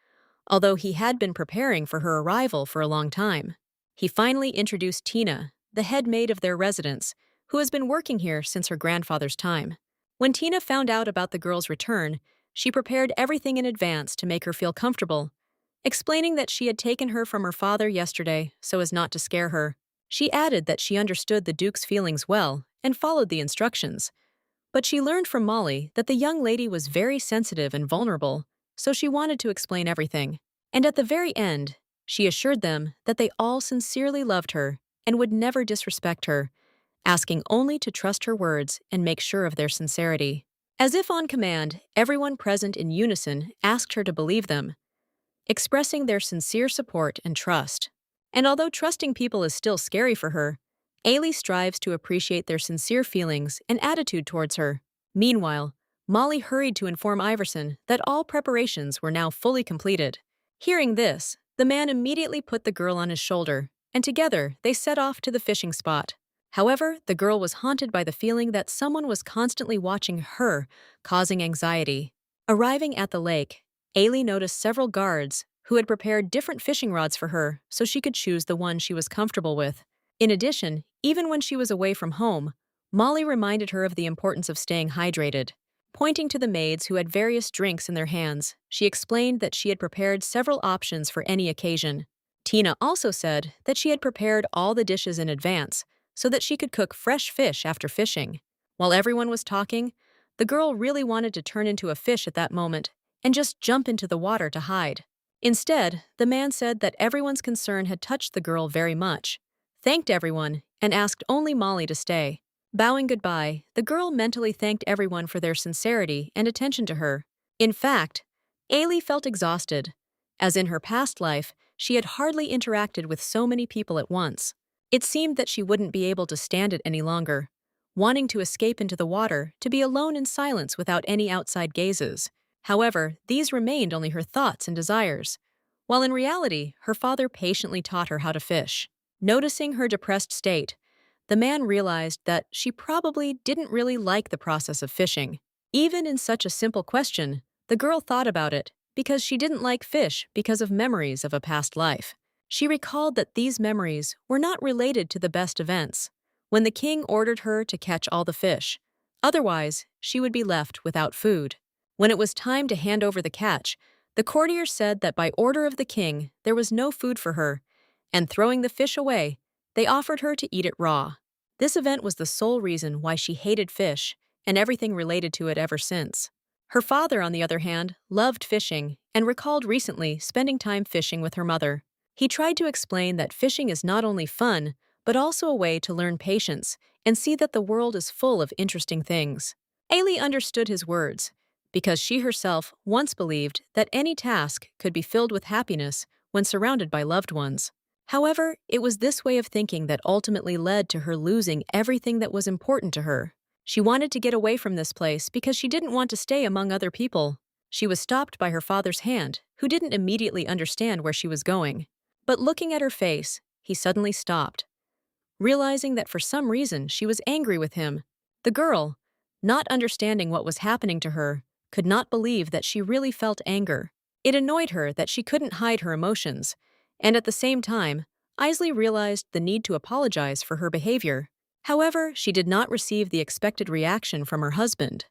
although he had been preparing for her arrival for a long time. He finally introduced Tina, the head maid of their residence, who has been working here since her grandfather's time. When Tina found out about the girl's return, she prepared everything in advance to make her feel comfortable, explaining that she had taken her from her father yesterday so as not to scare her. She added that she understood the Duke's feelings well and followed the instructions, but she learned from Molly that the young lady was very sensitive and vulnerable, so she wanted to explain everything. And at the very end, she assured them that they all sincerely loved her and would never disrespect her, asking only to trust her words and make sure of their sincerity. As if on command, everyone present in unison asked her to believe them, expressing their sincere support and trust. And although trusting people is still scary for her, Ailey strives to appreciate their sincere feelings and attitude towards her. Meanwhile, Molly hurried to inform Iverson that all preparations were now fully completed. Hearing this, the man immediately put the girl on his shoulder, and together they set off to the fishing spot. However, the girl was haunted by the feeling that someone was constantly watching her, causing anxiety. Arriving at the lake, Ailey noticed several guards who had prepared different fishing rods for her so she could choose the one she was comfortable with. In addition, even when she was away from home, Molly reminded her of the importance of staying hydrated. Pointing to the maids who had various drinks in their hands, she explained that she had prepared several options for any occasion. Tina also said that she had prepared all the dishes in advance so that she could cook fresh fish after fishing. While everyone was talking, the girl really wanted to turn into a fish at that moment and just jump into the water to hide. Instead, the man said that everyone's concern had touched the girl very much, thanked everyone, and asked only Molly to stay. Bowing goodbye, the girl mentally thanked everyone for their sincerity and attention to her. In fact, Ailey felt exhausted, as in her past life, she had hardly interacted with so many people at once. It seemed that she wouldn't be able to stand it any longer, wanting to escape into the water to be alone in silence without any outside gazes. However, these remained only her thoughts and desires, while in reality, her father patiently taught her how to fish. Noticing her depressed state, the man realized that she probably didn't really like the process of fishing. Even in such a simple question, the girl thought about it because she didn't like fish because of memories of a past life. She recalled that these memories were not related to the best events, when the king ordered her to catch all the fish. Otherwise, she would be left without food. When it was time to hand over the catch, the courtier said that by order of the king, there was no food for her, and throwing the fish away, they offered her to eat it raw. This event was the sole reason why she hated fish and everything related to it ever since. Her father, on the other hand, loved fishing and recalled recently spending time fishing with her mother. He tried to explain that fishing is not only fun, but also a way to learn patience and see that the world is full of interesting things. Ailey understood his words, because she herself once believed that any task could be filled with happiness when surrounded by loved ones. However, it was this way of thinking that ultimately led to her losing everything that was important to her. She wanted to get away from this place because she didn't want to stay among other people. She was stopped by her father's hand, who didn't immediately understand where she was going. But looking at her face, he suddenly stopped, realizing that for some reason she was angry with him. The girl, not understanding what was happening to her, could not believe that she really felt anger. It annoyed her that she couldn't hide her emotions, and at the same time, Isley realized the need to apologize for her behavior. However, she did not receive the expected reaction from her husband.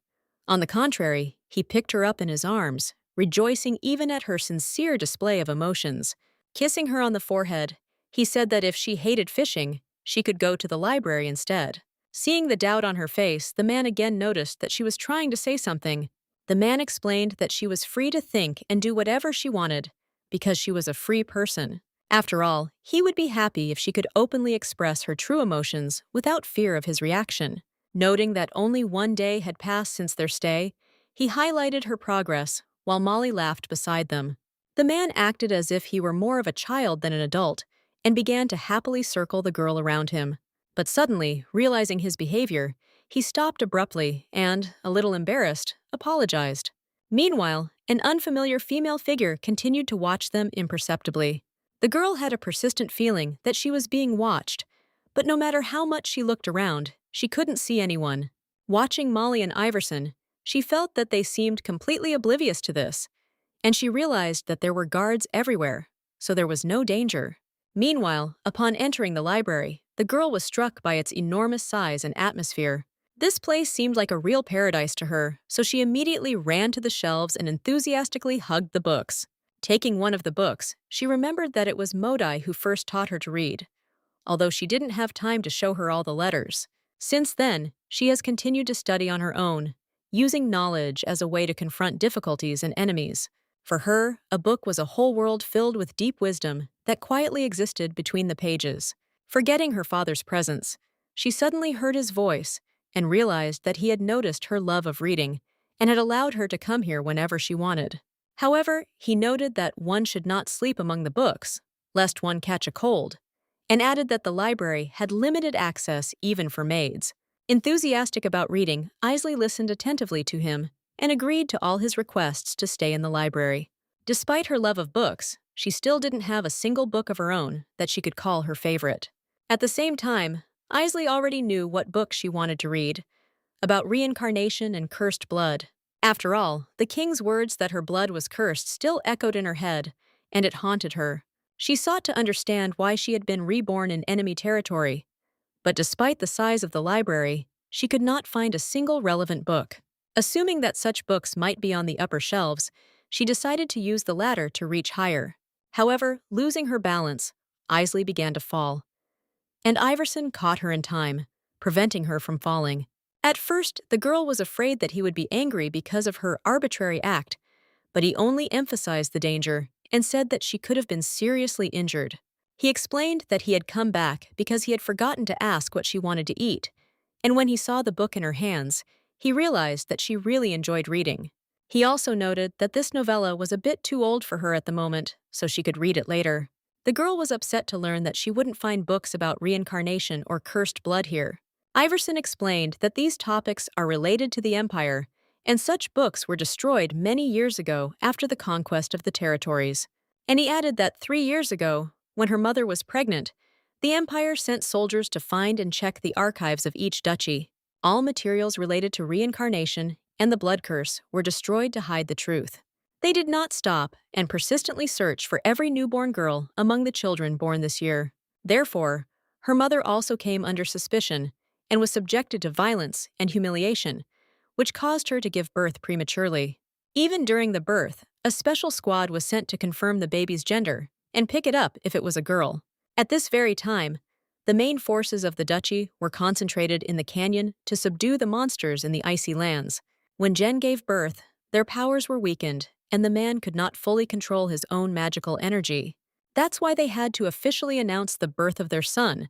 On the contrary, he picked her up in his arms, rejoicing even at her sincere display of emotions. Kissing her on the forehead, he said that if she hated fishing, she could go to the library instead. Seeing the doubt on her face, the man again noticed that she was trying to say something. The man explained that she was free to think and do whatever she wanted, because she was a free person. After all, he would be happy if she could openly express her true emotions without fear of his reaction. Noting that only one day had passed since their stay, he highlighted her progress while Molly laughed beside them. The man acted as if he were more of a child than an adult and began to happily circle the girl around him. But suddenly, realizing his behavior, he stopped abruptly and, a little embarrassed, apologized. Meanwhile, an unfamiliar female figure continued to watch them imperceptibly. The girl had a persistent feeling that she was being watched, but no matter how much she looked around, she couldn't see anyone. Watching Molly and Iverson, she felt that they seemed completely oblivious to this, and she realized that there were guards everywhere, so there was no danger. Meanwhile, upon entering the library, the girl was struck by its enormous size and atmosphere. This place seemed like a real paradise to her, so she immediately ran to the shelves and enthusiastically hugged the books. Taking one of the books, she remembered that it was Modai who first taught her to read, although she didn't have time to show her all the letters. Since then, she has continued to study on her own, using knowledge as a way to confront difficulties and enemies. For her, a book was a whole world filled with deep wisdom that quietly existed between the pages. Forgetting her father's presence, she suddenly heard his voice and realized that he had noticed her love of reading and had allowed her to come here whenever she wanted. However, he noted that one should not sleep among the books, lest one catch a cold, and added that the library had limited access even for maids. Enthusiastic about reading, Isley listened attentively to him and agreed to all his requests to stay in the library. Despite her love of books, she still didn't have a single book of her own that she could call her favorite. At the same time, Isley already knew what book she wanted to read, about reincarnation and cursed blood. After all, the king's words that her blood was cursed still echoed in her head, and it haunted her. She sought to understand why she had been reborn in enemy territory, but despite the size of the library, she could not find a single relevant book. Assuming that such books might be on the upper shelves, she decided to use the ladder to reach higher. However, losing her balance, Isley began to fall, and Iverson caught her in time, preventing her from falling. At first, the girl was afraid that he would be angry because of her arbitrary act, but he only emphasized the danger and said that she could have been seriously injured. He explained that he had come back because he had forgotten to ask what she wanted to eat, and when he saw the book in her hands, he realized that she really enjoyed reading. He also noted that this novella was a bit too old for her at the moment, so she could read it later. The girl was upset to learn that she wouldn't find books about reincarnation or cursed blood here. Iverson explained that these topics are related to the Empire, and such books were destroyed many years ago after the conquest of the territories. And he added that 3 years ago, when her mother was pregnant, the Empire sent soldiers to find and check the archives of each duchy. All materials related to reincarnation and the blood curse were destroyed to hide the truth. They did not stop and persistently search for every newborn girl among the children born this year. Therefore, her mother also came under suspicion and was subjected to violence and humiliation, which caused her to give birth prematurely. Even during the birth, a special squad was sent to confirm the baby's gender and pick it up if it was a girl. At this very time, the main forces of the duchy were concentrated in the canyon to subdue the monsters in the icy lands. When Jen gave birth, their powers were weakened, and the man could not fully control his own magical energy. That's why they had to officially announce the birth of their son,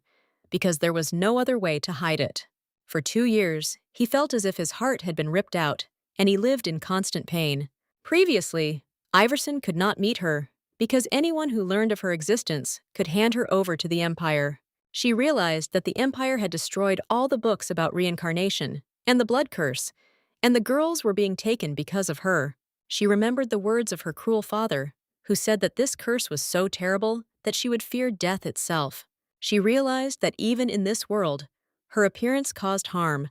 because there was no other way to hide it. For 2 years, he felt as if his heart had been ripped out, and he lived in constant pain. Previously, Iverson could not meet her, because anyone who learned of her existence could hand her over to the Empire. She realized that the Empire had destroyed all the books about reincarnation and the blood curse, and the girls were being taken because of her. She remembered the words of her cruel father, who said that this curse was so terrible that she would fear death itself. She realized that even in this world, her appearance caused harm.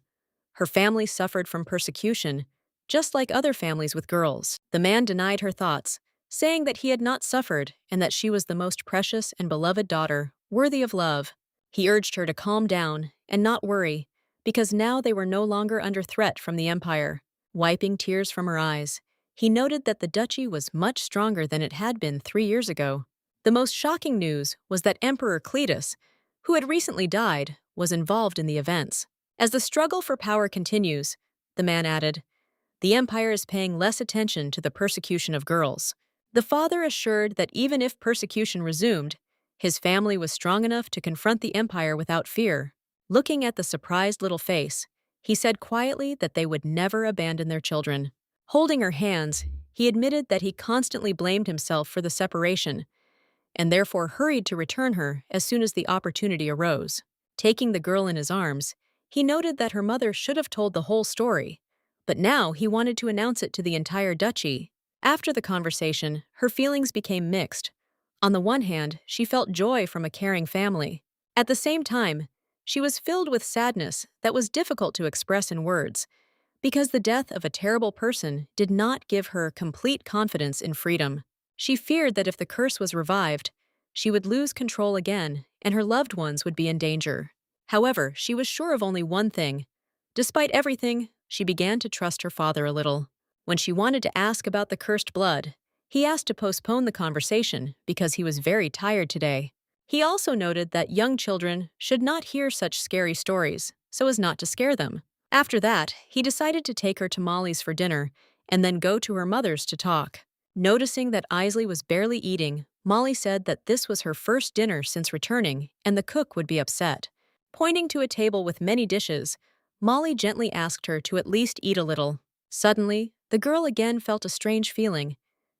Her family suffered from persecution, just like other families with girls. The man denied her thoughts, saying that he had not suffered and that she was the most precious and beloved daughter, worthy of love. He urged her to calm down and not worry, because now they were no longer under threat from the Empire. Wiping tears from her eyes, he noted that the duchy was much stronger than it had been 3 years ago. The most shocking news was that Emperor Cletus, who had recently died, was involved in the events. As the struggle for power continues, the man added, the Empire is paying less attention to the persecution of girls. The father assured that even if persecution resumed, his family was strong enough to confront the Empire without fear. Looking at the surprised little face, he said quietly that they would never abandon their children. Holding her hands, he admitted that he constantly blamed himself for the separation, and therefore hurried to return her as soon as the opportunity arose. Taking the girl in his arms, he noted that her mother should have told the whole story, but now he wanted to announce it to the entire duchy. After the conversation, her feelings became mixed. On the one hand, she felt joy from a caring family. At the same time, she was filled with sadness that was difficult to express in words, because the death of a terrible person did not give her complete confidence in freedom. She feared that if the curse was revived, she would lose control again and her loved ones would be in danger. However, she was sure of only one thing. Despite everything, she began to trust her father a little. When she wanted to ask about the cursed blood, he asked to postpone the conversation because he was very tired today. He also noted that young children should not hear such scary stories, so as not to scare them. After that, he decided to take her to Molly's for dinner and then go to her mother's to talk. Noticing that Isley was barely eating, Molly said that this was her first dinner since returning and the cook would be upset. Pointing to a table with many dishes, Molly gently asked her to at least eat a little. Suddenly, the girl again felt a strange feeling,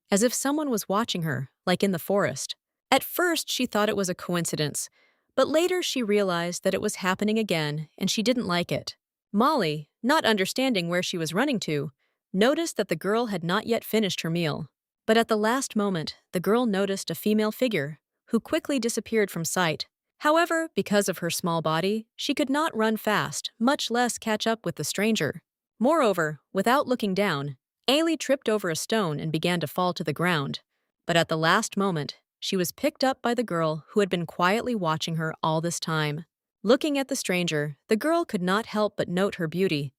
as if someone was watching her, like in the forest. At first, she thought it was a coincidence, but later she realized that it was happening again and she didn't like it. Molly, not understanding where she was running to, noticed that the girl had not yet finished her meal. But at the last moment, the girl noticed a female figure, who quickly disappeared from sight. However, because of her small body, she could not run fast, much less catch up with the stranger. Moreover, without looking down, Ailey tripped over a stone and began to fall to the ground. But at the last moment, she was picked up by the girl who had been quietly watching her all this time. Looking at the stranger, the girl could not help but note her beauty,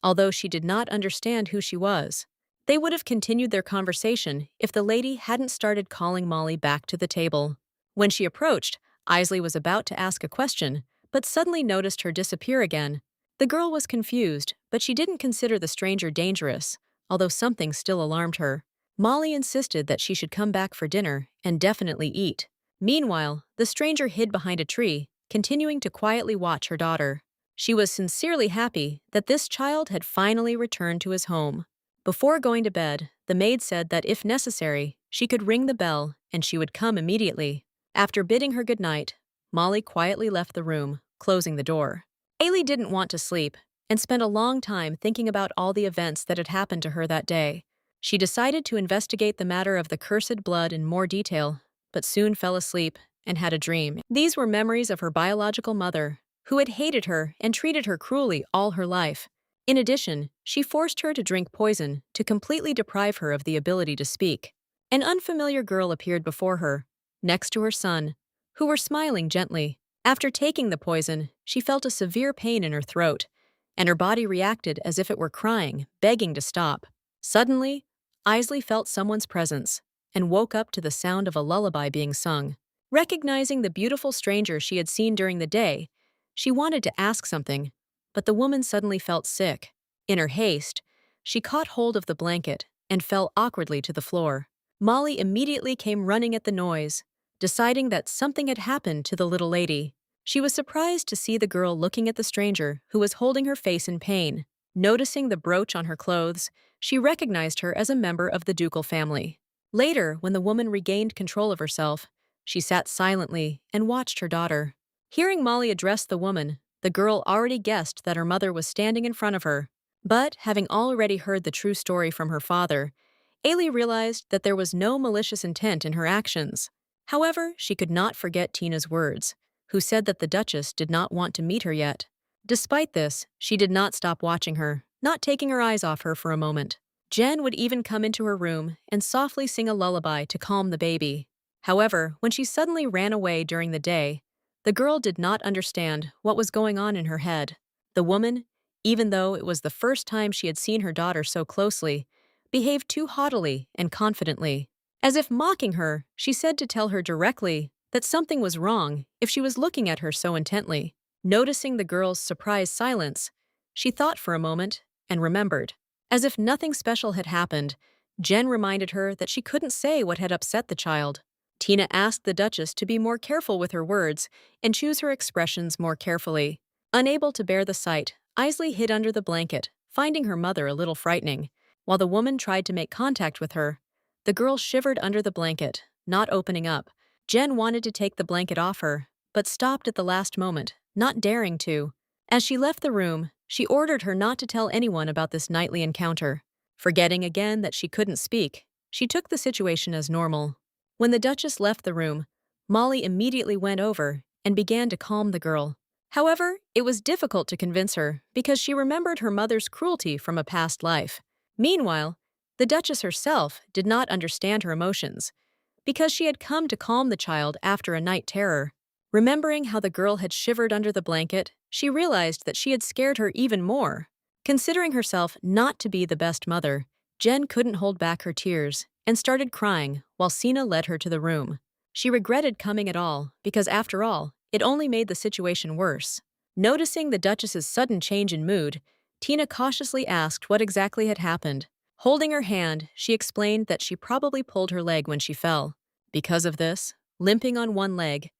although she did not understand who she was. They would have continued their conversation if the lady hadn't started calling Molly back to the table. When she approached, Isley was about to ask a question, but suddenly noticed her disappear again. The girl was confused, but she didn't consider the stranger dangerous, although something still alarmed her. Molly insisted that she should come back for dinner and definitely eat. Meanwhile, the stranger hid behind a tree, continuing to quietly watch her daughter. She was sincerely happy that this child had finally returned to his home. Before going to bed, the maid said that if necessary, she could ring the bell and she would come immediately. After bidding her goodnight, Molly quietly left the room, closing the door. Ailey didn't want to sleep and spent a long time thinking about all the events that had happened to her that day. She decided to investigate the matter of the cursed blood in more detail, but soon fell asleep and had a dream. These were memories of her biological mother, who had hated her and treated her cruelly all her life. In addition, she forced her to drink poison to completely deprive her of the ability to speak. An unfamiliar girl appeared before her, next to her son, who were smiling gently. After taking the poison, she felt a severe pain in her throat, and her body reacted as if it were crying, begging to stop. Suddenly, Isley felt someone's presence and woke up to the sound of a lullaby being sung. Recognizing the beautiful stranger she had seen during the day, she wanted to ask something, but the woman suddenly felt sick. In her haste, she caught hold of the blanket and fell awkwardly to the floor. Molly immediately came running at the noise, deciding that something had happened to the little lady. She was surprised to see the girl looking at the stranger who was holding her face in pain. Noticing the brooch on her clothes, she recognized her as a member of the ducal family. Later, when the woman regained control of herself, she sat silently and watched her daughter. Hearing Molly address the woman, the girl already guessed that her mother was standing in front of her. But, having already heard the true story from her father, Ailey realized that there was no malicious intent in her actions. However, she could not forget Tina's words, who said that the Duchess did not want to meet her yet. Despite this, she did not stop watching her, not taking her eyes off her for a moment. Jen would even come into her room and softly sing a lullaby to calm the baby. However, when she suddenly ran away during the day, the girl did not understand what was going on in her head. The woman, even though it was the first time she had seen her daughter so closely, behaved too haughtily and confidently. As if mocking her, she said to tell her directly that something was wrong if she was looking at her so intently. Noticing the girl's surprised silence, she thought for a moment and remembered. As if nothing special had happened, Jen reminded her that she couldn't say what had upset the child. Tina asked the Duchess to be more careful with her words and choose her expressions more carefully. Unable to bear the sight, Isley hid under the blanket, finding her mother a little frightening. While the woman tried to make contact with her, the girl shivered under the blanket, not opening up. Jen wanted to take the blanket off her, but stopped at the last moment, not daring to. As she left the room, she ordered her not to tell anyone about this nightly encounter. Forgetting again that she couldn't speak, she took the situation as normal. When the Duchess left the room, Molly immediately went over and began to calm the girl. However, it was difficult to convince her because she remembered her mother's cruelty from a past life. Meanwhile, the Duchess herself did not understand her emotions because she had come to calm the child after a night terror. Remembering how the girl had shivered under the blanket, she realized that she had scared her even more. Considering herself not to be the best mother, Jen couldn't hold back her tears and started crying while Sina led her to the room. She regretted coming at all because, after all, it only made the situation worse. Noticing the Duchess's sudden change in mood, Tina cautiously asked what exactly had happened. Holding her hand, she explained that she probably pulled her leg when she fell. Because of this, limping on one leg,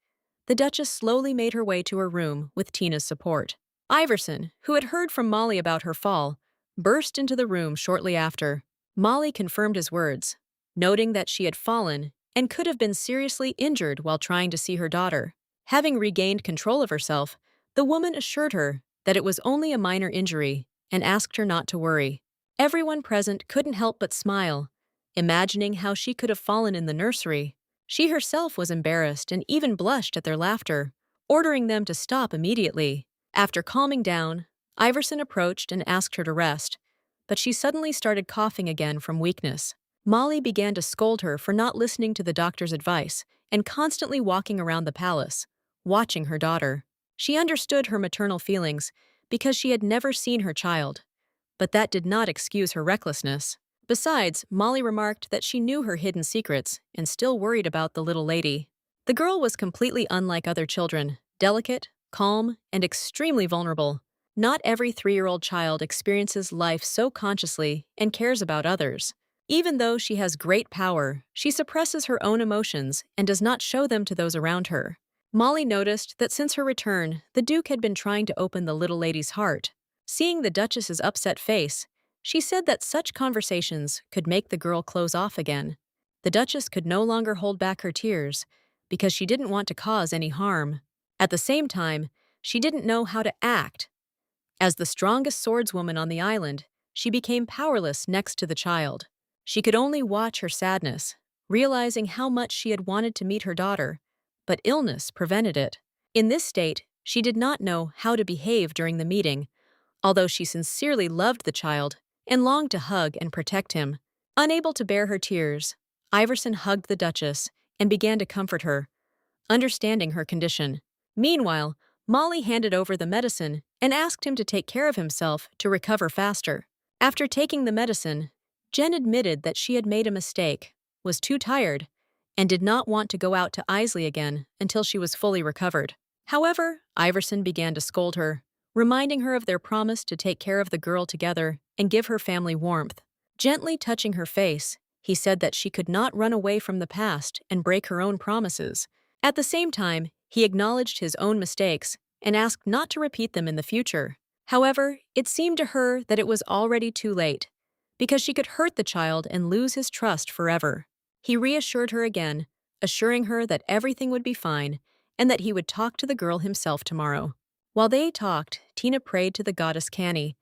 the Duchess slowly made her way to her room with Tina's support. Iverson, who had heard from Molly about her fall, burst into the room shortly after. Molly confirmed his words, noting that she had fallen and could have been seriously injured while trying to see her daughter. Having regained control of herself, the woman assured her that it was only a minor injury and asked her not to worry. Everyone present couldn't help but smile, imagining how she could have fallen in the nursery. She herself was embarrassed and even blushed at their laughter, ordering them to stop immediately. After calming down, Iverson approached and asked her to rest, but she suddenly started coughing again from weakness. Molly began to scold her for not listening to the doctor's advice and constantly walking around the palace, watching her daughter. She understood her maternal feelings because she had never seen her child, but that did not excuse her recklessness. Besides, Molly remarked that she knew her hidden secrets and still worried about the little lady. The girl was completely unlike other children, delicate, calm, and extremely vulnerable. Not every 3-year-old child experiences life so consciously and cares about others. Even though she has great power, she suppresses her own emotions and does not show them to those around her. Molly noticed that since her return, the Duke had been trying to open the little lady's heart. Seeing the Duchess's upset face, she said that such conversations could make the girl close off again. The Duchess could no longer hold back her tears because she didn't want to cause any harm. At the same time, she didn't know how to act. As the strongest swordswoman on the island, she became powerless next to the child. She could only watch her sadness, realizing how much she had wanted to meet her daughter, but illness prevented it. In this state, she did not know how to behave during the meeting, although she sincerely loved the child and longed to hug and protect him. Unable to bear her tears, Iverson hugged the Duchess and began to comfort her, understanding her condition. Meanwhile, Molly handed over the medicine and asked him to take care of himself to recover faster. After taking the medicine, Jen admitted that she had made a mistake, was too tired, and did not want to go out to Isley again until she was fully recovered. However, Iverson began to scold her, reminding her of their promise to take care of the girl together and give her family warmth. Gently touching her face, he said that she could not run away from the past and break her own promises. At the same time, he acknowledged his own mistakes and asked not to repeat them in the future. However, it seemed to her that it was already too late, because she could hurt the child and lose his trust forever. He reassured her again, assuring her that everything would be fine and that he would talk to the girl himself tomorrow. While they talked, Tina prayed to the goddess Cani,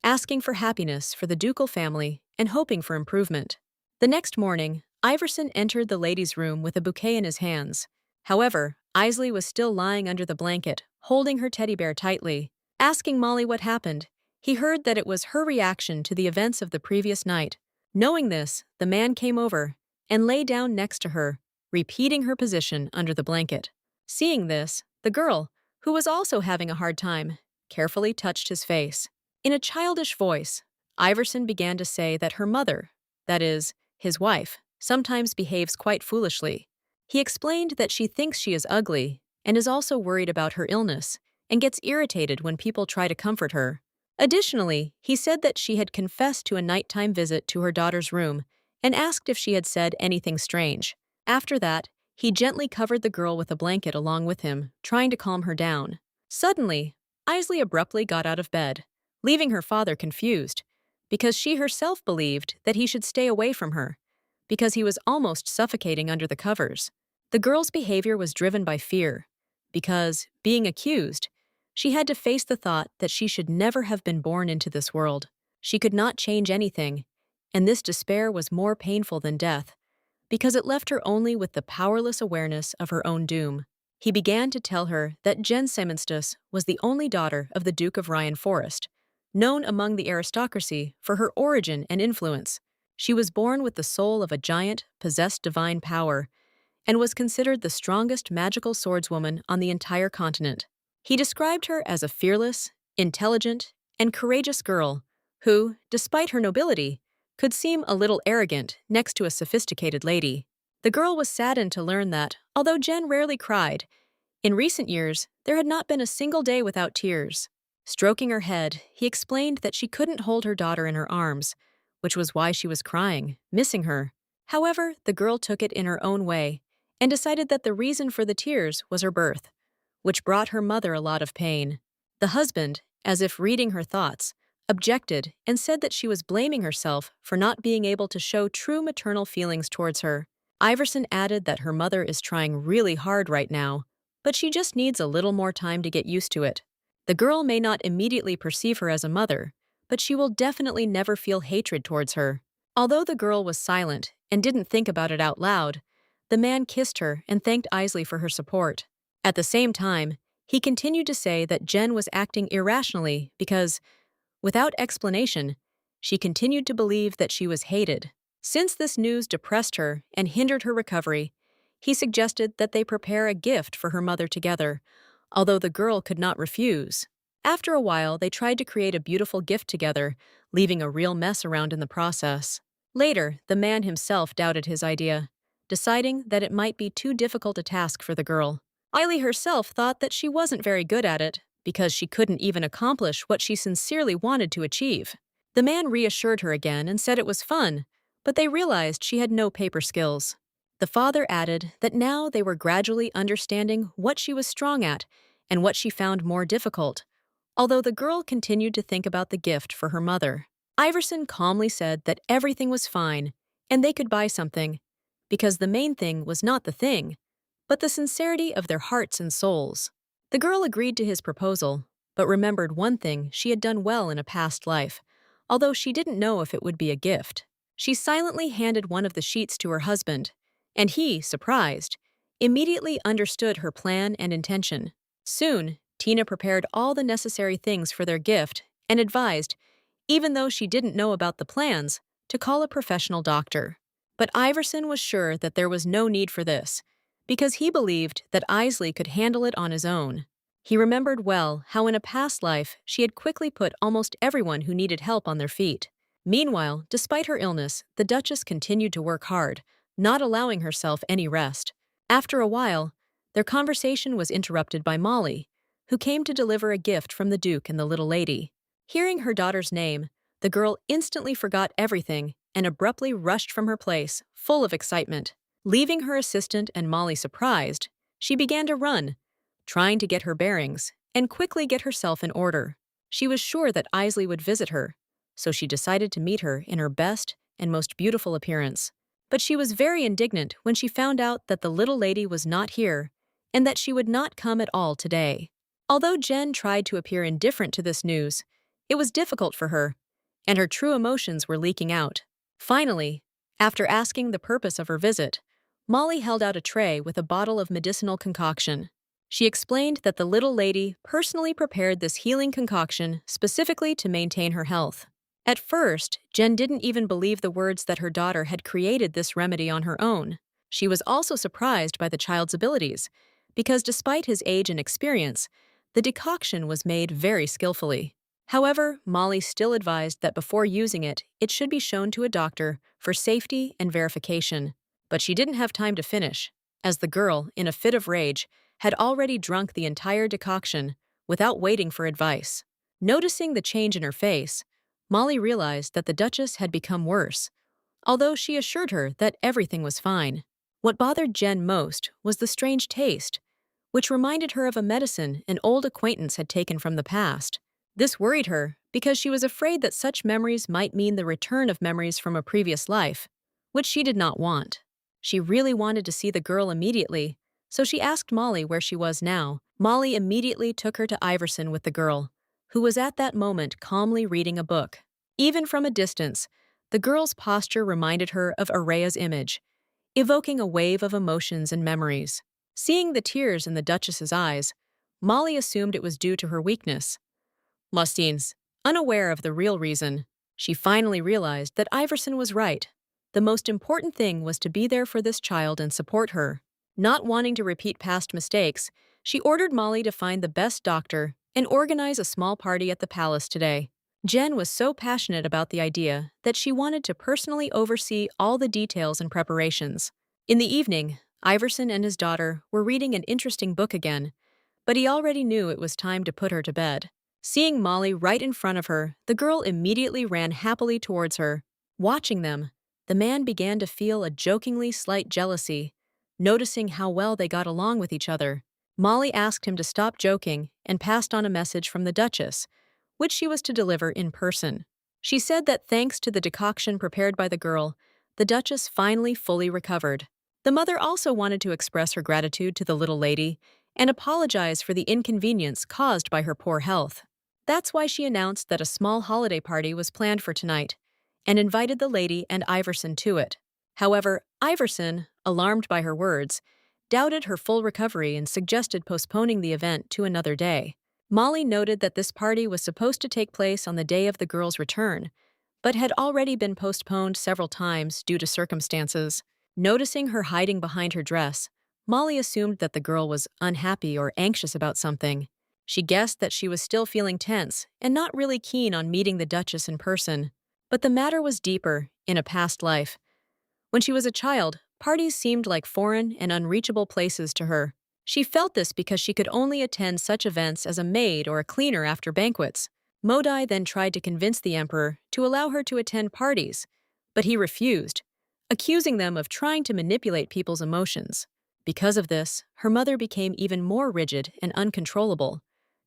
asking for happiness for the ducal family and hoping for improvement. The next morning, Iverson entered the lady's room with a bouquet in his hands. However, Isley was still lying under the blanket, holding her teddy bear tightly. Asking Molly what happened, he heard that it was her reaction to the events of the previous night. Knowing this, the man came over and lay down next to her, repeating her position under the blanket. Seeing this, the girl, who was also having a hard time, carefully touched his face. In a childish voice, Iverson began to say that her mother, that is, his wife, sometimes behaves quite foolishly. He explained that she thinks she is ugly and is also worried about her illness and gets irritated when people try to comfort her. Additionally, he said that she had confessed to a nighttime visit to her daughter's room and asked if she had said anything strange. After that, he gently covered the girl with a blanket along with him, trying to calm her down. Suddenly, Isley abruptly got out of bed, leaving her father confused, because she herself believed that he should stay away from her, because he was almost suffocating under the covers. The girl's behavior was driven by fear, because, being accused, she had to face the thought that she should never have been born into this world. She could not change anything, and this despair was more painful than death, because it left her only with the powerless awareness of her own doom. He began to tell her that Jen Semenstus was the only daughter of the Duke of Ryan Forest, known among the aristocracy for her origin and influence. She was born with the soul of a giant, possessed divine power, and was considered the strongest magical swordswoman on the entire continent. He described her as a fearless, intelligent, and courageous girl who, despite her nobility, could seem a little arrogant next to a sophisticated lady. The girl was saddened to learn that, although Jen rarely cried, in recent years there had not been a single day without tears. Stroking her head, he explained that she couldn't hold her daughter in her arms, which was why she was crying, missing her. However, the girl took it in her own way and decided that the reason for the tears was her birth, which brought her mother a lot of pain. The husband, as if reading her thoughts, objected and said that she was blaming herself for not being able to show true maternal feelings towards her. Iverson added that her mother is trying really hard right now, but she just needs a little more time to get used to it. The girl may not immediately perceive her as a mother, but she will definitely never feel hatred towards her. Although the girl was silent and didn't think about it out loud, the man kissed her and thanked Isley for her support. At the same time, he continued to say that Jen was acting irrationally because, without explanation, She continued to believe that she was hated. Since this news depressed her and hindered her recovery, he suggested that they prepare a gift for her mother together, although the girl could not refuse. After a while, they tried to create a beautiful gift together, leaving a real mess around in the process. Later, the man himself doubted his idea, deciding that it might be too difficult a task for the girl. Eileen herself thought that she wasn't very good at it, because she couldn't even accomplish what she sincerely wanted to achieve. The man reassured her again and said it was fun, but they realized she had no paper skills. The father added that now they were gradually understanding what she was strong at and what she found more difficult, although the girl continued to think about the gift for her mother. Iverson calmly said that everything was fine and they could buy something, because the main thing was not the thing, but the sincerity of their hearts and souls. The girl agreed to his proposal, but remembered one thing she had done well in a past life, although she didn't know if it would be a gift. She silently handed one of the sheets to her husband, and he, surprised, immediately understood her plan and intention. Soon, Tina prepared all the necessary things for their gift and advised, even though she didn't know about the plans, to call a professional doctor. But Iverson was sure that there was no need for this, because he believed that Isley could handle it on his own. He remembered well how in a past life she had quickly put almost everyone who needed help on their feet. Meanwhile, despite her illness, the Duchess continued to work hard, not allowing herself any rest. After a while, their conversation was interrupted by Molly, who came to deliver a gift from the Duke and the little lady. Hearing her daughter's name, the girl instantly forgot everything and abruptly rushed from her place, full of excitement. Leaving her assistant and Molly surprised, she began to run, trying to get her bearings and quickly get herself in order. She was sure that Isley would visit her, so she decided to meet her in her best and most beautiful appearance. But she was very indignant when she found out that the little lady was not here and that she would not come at all today. Although Jen tried to appear indifferent to this news, it was difficult for her, and her true emotions were leaking out. Finally, after asking the purpose of her visit, Molly held out a tray with a bottle of medicinal concoction. She explained that the little lady personally prepared this healing concoction specifically to maintain her health. At first, Jen didn't even believe the words that her daughter had created this remedy on her own. She was also surprised by the child's abilities, because despite his age and experience, the decoction was made very skillfully. However, Molly still advised that before using it, it should be shown to a doctor for safety and verification. But she didn't have time to finish, as the girl, in a fit of rage, had already drunk the entire decoction without waiting for advice. Noticing the change in her face, Molly realized that the Duchess had become worse, although she assured her that everything was fine. What bothered Jen most was the strange taste, which reminded her of a medicine an old acquaintance had taken from the past. This worried her because she was afraid that such memories might mean the return of memories from a previous life, which she did not want. She really wanted to see the girl immediately, so she asked Molly where she was now. Molly immediately took her to Iverson with the girl, who was at that moment calmly reading a book. Even from a distance, the girl's posture reminded her of Araya's image, evoking a wave of emotions and memories. Seeing the tears in the Duchess's eyes, Molly assumed it was due to her weakness. Mustines, unaware of the real reason, she finally realized that Iverson was right. The most important thing was to be there for this child and support her. Not wanting to repeat past mistakes, she ordered Molly to find the best doctor and organize a small party at the palace today. Jen was so passionate about the idea that she wanted to personally oversee all the details and preparations. In the evening, Iverson and his daughter were reading an interesting book again, but he already knew it was time to put her to bed. Seeing Molly right in front of her, the girl immediately ran happily towards her. Watching them, the man began to feel a jokingly slight jealousy, noticing how well they got along with each other. Molly asked him to stop joking and passed on a message from the Duchess, which she was to deliver in person. She said that thanks to the decoction prepared by the girl, the Duchess finally fully recovered. The mother also wanted to express her gratitude to the little lady and apologize for the inconvenience caused by her poor health. That's why she announced that a small holiday party was planned for tonight and invited the lady and Iverson to it. However, Iverson, alarmed by her words, doubted her full recovery and suggested postponing the event to another day. Molly noted that this party was supposed to take place on the day of the girl's return, but had already been postponed several times due to circumstances. Noticing her hiding behind her dress, Molly assumed that the girl was unhappy or anxious about something. She guessed that she was still feeling tense and not really keen on meeting the Duchess in person. But the matter was deeper, in a past life. When she was a child, parties seemed like foreign and unreachable places to her. She felt this because she could only attend such events as a maid or a cleaner after banquets. Modai then tried to convince the emperor to allow her to attend parties, but he refused, accusing them of trying to manipulate people's emotions. Because of this, her mother became even more rigid and uncontrollable,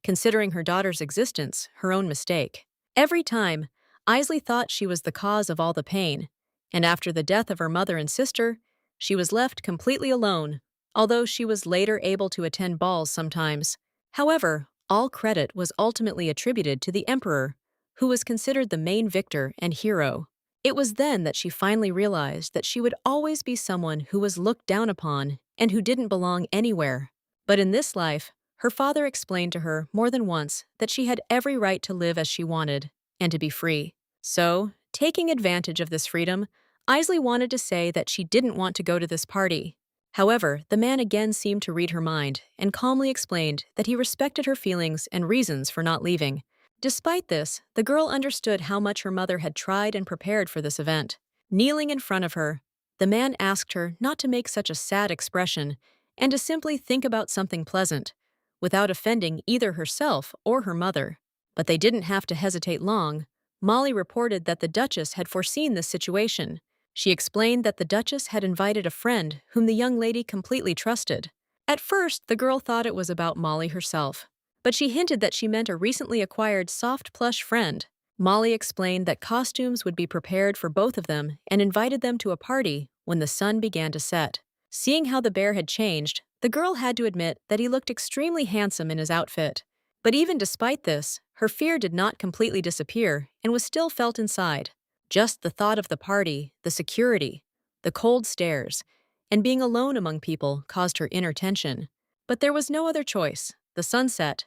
considering her daughter's existence her own mistake. Every time, Isley thought she was the cause of all the pain, and after the death of her mother and sister, she was left completely alone, although she was later able to attend balls sometimes. However, all credit was ultimately attributed to the emperor, who was considered the main victor and hero. It was then that she finally realized that she would always be someone who was looked down upon and who didn't belong anywhere. But in this life, her father explained to her more than once that she had every right to live as she wanted and to be free. So, taking advantage of this freedom, Isley wanted to say that she didn't want to go to this party. However, the man again seemed to read her mind and calmly explained that he respected her feelings and reasons for not leaving. Despite this, the girl understood how much her mother had tried and prepared for this event. Kneeling in front of her, the man asked her not to make such a sad expression and to simply think about something pleasant, without offending either herself or her mother. But they didn't have to hesitate long. Molly reported that the Duchess had foreseen this situation. She explained that the Duchess had invited a friend whom the young lady completely trusted. At first, the girl thought it was about Molly herself, but she hinted that she meant a recently acquired soft plush friend. Molly explained that costumes would be prepared for both of them and invited them to a party when the sun began to set. Seeing how the bear had changed, the girl had to admit that he looked extremely handsome in his outfit. But even despite this, her fear did not completely disappear and was still felt inside. Just the thought of the party, the security, the cold stares, and being alone among people caused her inner tension. But there was no other choice. The sun set,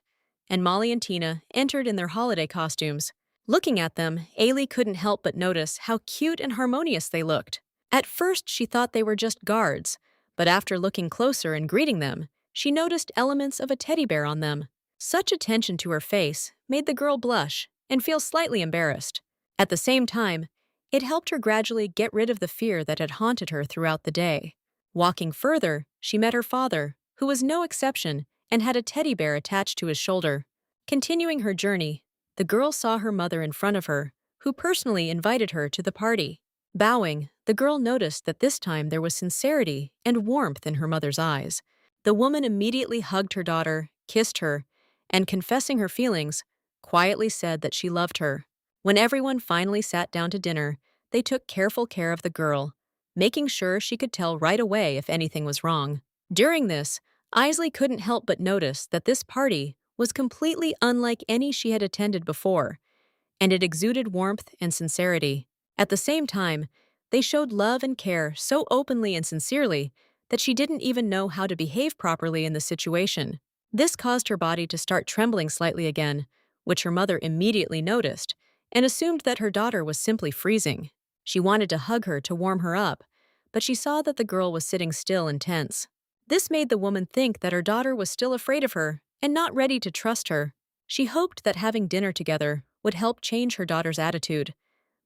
and Molly and Tina entered in their holiday costumes. Looking at them, Ailey couldn't help but notice how cute and harmonious they looked. At first, she thought they were just guards, but after looking closer and greeting them, she noticed elements of a teddy bear on them. Such attention to her face made the girl blush and feel slightly embarrassed. At the same time, it helped her gradually get rid of the fear that had haunted her throughout the day. Walking further, she met her father, who was no exception and had a teddy bear attached to his shoulder. Continuing her journey, the girl saw her mother in front of her, who personally invited her to the party. Bowing, the girl noticed that this time there was sincerity and warmth in her mother's eyes. The woman immediately hugged her daughter, kissed her, and confessing her feelings, quietly said that she loved her. When everyone finally sat down to dinner, they took careful care of the girl, making sure she could tell right away if anything was wrong. During this, Isley couldn't help but notice that this party was completely unlike any she had attended before, and it exuded warmth and sincerity. At the same time, they showed love and care so openly and sincerely that she didn't even know how to behave properly in the situation. This caused her body to start trembling slightly again, which her mother immediately noticed, and assumed that her daughter was simply freezing. She wanted to hug her to warm her up, but she saw that the girl was sitting still and tense. This made the woman think that her daughter was still afraid of her and not ready to trust her. She hoped that having dinner together would help change her daughter's attitude,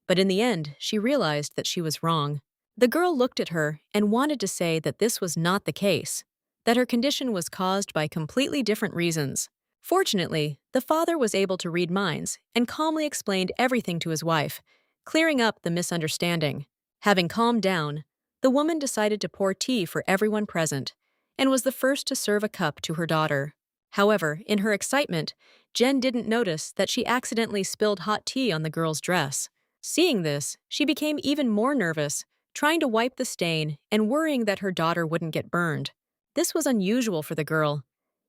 but in the end, she realized that she was wrong. The girl looked at her and wanted to say that this was not the case, that her condition was caused by completely different reasons. Fortunately, the father was able to read minds and calmly explained everything to his wife, clearing up the misunderstanding. Having calmed down, the woman decided to pour tea for everyone present and was the first to serve a cup to her daughter. However, in her excitement, Jen didn't notice that she accidentally spilled hot tea on the girl's dress. Seeing this, she became even more nervous, trying to wipe the stain and worrying that her daughter wouldn't get burned. This was unusual for the girl.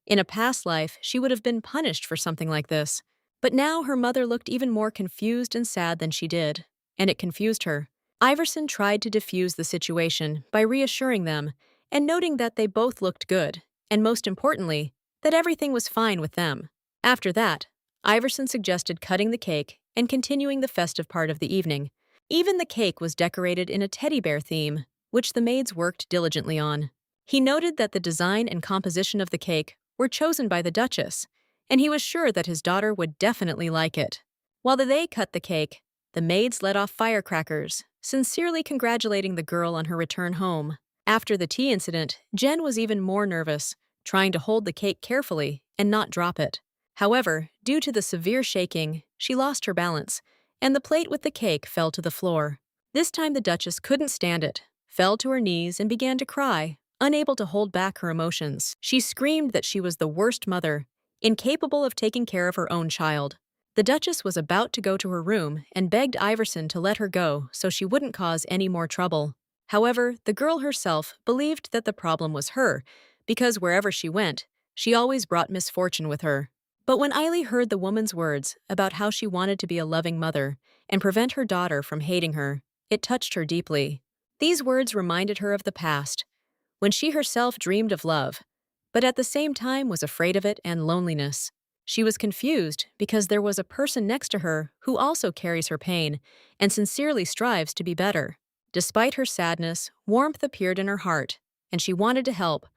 In a past life, she would have been punished for something like this. But now her mother looked even more confused and sad than she did, and it confused her. Iverson tried to defuse the situation by reassuring them and noting that they both looked good, and most importantly, that everything was fine with them. After that, Iverson suggested cutting the cake and continuing the festive part of the evening. Even the cake was decorated in a teddy bear theme, which the maids worked diligently on. He noted that the design and composition of the cake were chosen by the Duchess, and he was sure that his daughter would definitely like it. While they cut the cake, the maids let off firecrackers, sincerely congratulating the girl on her return home. After the tea incident, Jen was even more nervous, trying to hold the cake carefully and not drop it. However, due to the severe shaking, she lost her balance, and the plate with the cake fell to the floor. This time the Duchess couldn't stand it, fell to her knees and began to cry, unable to hold back her emotions. She screamed that she was the worst mother, incapable of taking care of her own child. The Duchess was about to go to her room and begged Iverson to let her go so she wouldn't cause any more trouble. However, the girl herself believed that the problem was her, because wherever she went, she always brought misfortune with her. But when Eiley heard the woman's words about how she wanted to be a loving mother and prevent her daughter from hating her, it touched her deeply. These words reminded her of the past, when she herself dreamed of love, but at the same time was afraid of it and loneliness. She was confused because there was a person next to her who also carries her pain and sincerely strives to be better. Despite her sadness, warmth appeared in her heart, and she wanted to help,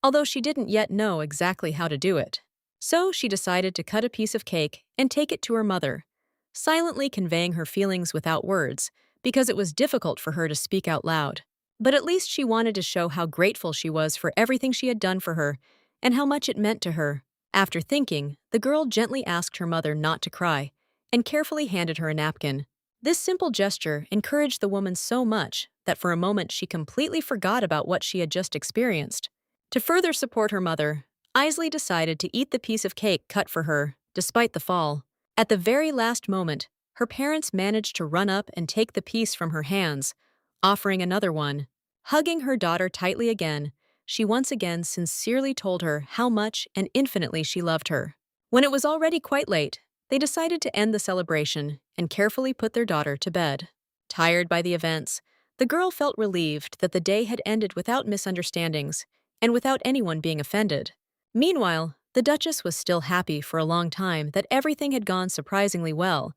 although she didn't yet know exactly how to do it. So she decided to cut a piece of cake and take it to her mother, silently conveying her feelings without words, because it was difficult for her to speak out loud. But at least she wanted to show how grateful she was for everything she had done for her and how much it meant to her. After thinking, the girl gently asked her mother not to cry and carefully handed her a napkin. This simple gesture encouraged the woman so much that for a moment she completely forgot about what she had just experienced. To further support her mother, Isley decided to eat the piece of cake cut for her, despite the fall. At the very last moment, her parents managed to run up and take the piece from her hands, offering another one. Hugging her daughter tightly again, she once again sincerely told her how much and infinitely she loved her. When it was already quite late, they decided to end the celebration and carefully put their daughter to bed. Tired by the events, the girl felt relieved that the day had ended without misunderstandings and without anyone being offended. Meanwhile, the Duchess was still happy for a long time that everything had gone surprisingly well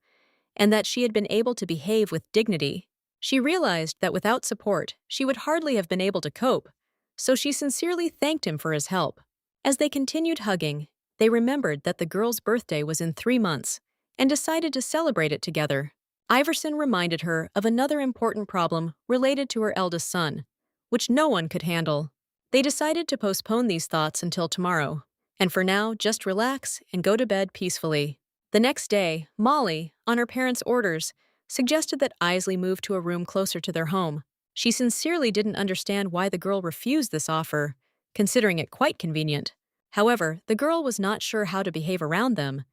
and that she had been able to behave with dignity. She realized that without support, she would hardly have been able to cope, so she sincerely thanked him for his help. As they continued hugging, they remembered that the girl's birthday was in 3 months and decided to celebrate it together. Iverson reminded her of another important problem related to her eldest son, which no one could handle. They decided to postpone these thoughts until tomorrow, and for now, just relax and go to bed peacefully. The next day, Molly, on her parents' orders, suggested that Isley move to a room closer to their home. She sincerely didn't understand why the girl refused this offer, considering it quite convenient. However, the girl was not sure how to behave around them,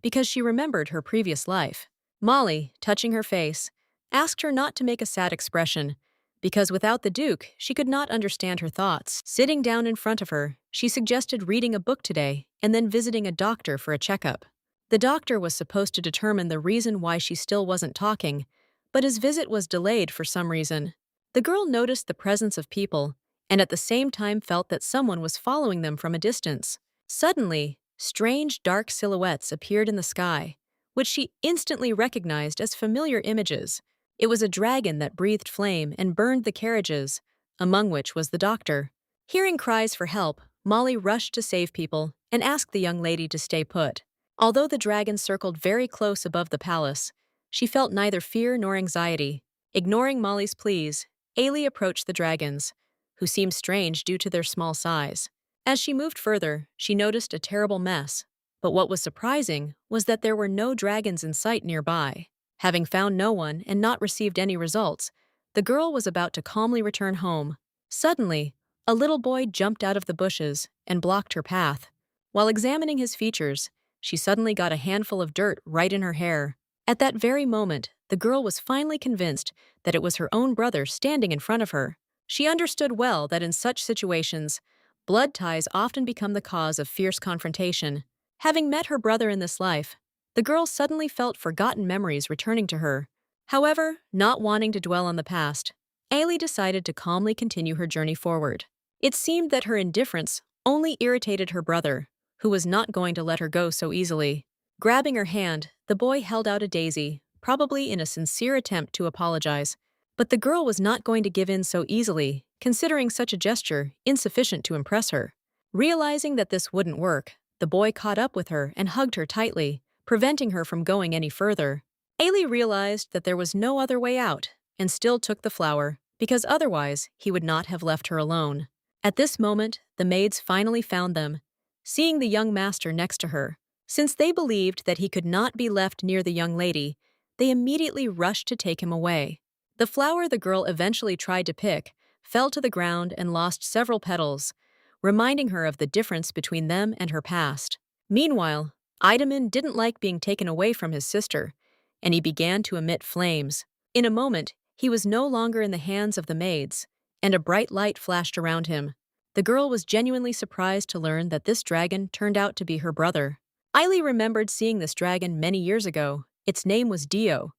because she remembered her previous life. Molly, touching her face, asked her not to make a sad expression, because without the Duke, she could not understand her thoughts. Sitting down in front of her, she suggested reading a book today and then visiting a doctor for a checkup. The doctor was supposed to determine the reason why she still wasn't talking, but his visit was delayed for some reason. The girl noticed the presence of people and at the same time felt that someone was following them from a distance. Suddenly, strange dark silhouettes appeared in the sky, which she instantly recognized as familiar images. It was a dragon that breathed flame and burned the carriages, among which was the doctor. Hearing cries for help, Molly rushed to save people and asked the young lady to stay put. Although the dragon circled very close above the palace, she felt neither fear nor anxiety. Ignoring Molly's pleas, Ailey approached the dragons, who seemed strange due to their small size. As she moved further, she noticed a terrible mess. But what was surprising was that there were no dragons in sight nearby. Having found no one and not received any results, the girl was about to calmly return home. Suddenly, a little boy jumped out of the bushes and blocked her path. While examining his features, she suddenly got a handful of dirt right in her hair. At that very moment, the girl was finally convinced that it was her own brother standing in front of her. She understood well that in such situations, blood ties often become the cause of fierce confrontation. Having met her brother in this life, the girl suddenly felt forgotten memories returning to her. However, not wanting to dwell on the past, Ailey decided to calmly continue her journey forward. It seemed that her indifference only irritated her brother, who was not going to let her go so easily. Grabbing her hand, the boy held out a daisy, probably in a sincere attempt to apologize. But the girl was not going to give in so easily, considering such a gesture insufficient to impress her. Realizing that this wouldn't work, the boy caught up with her and hugged her tightly, preventing her from going any further. Ailey realized that there was no other way out, and still took the flower, because otherwise he would not have left her alone. At this moment, the maids finally found them, seeing the young master next to her. Since they believed that he could not be left near the young lady, they immediately rushed to take him away. The flower the girl eventually tried to pick fell to the ground and lost several petals, reminding her of the difference between them and her past. Meanwhile, Idaman didn't like being taken away from his sister, and he began to emit flames. In a moment, he was no longer in the hands of the maids, and a bright light flashed around him. The girl was genuinely surprised to learn that this dragon turned out to be her brother. Ailey remembered seeing this dragon many years ago. Its name was Dio,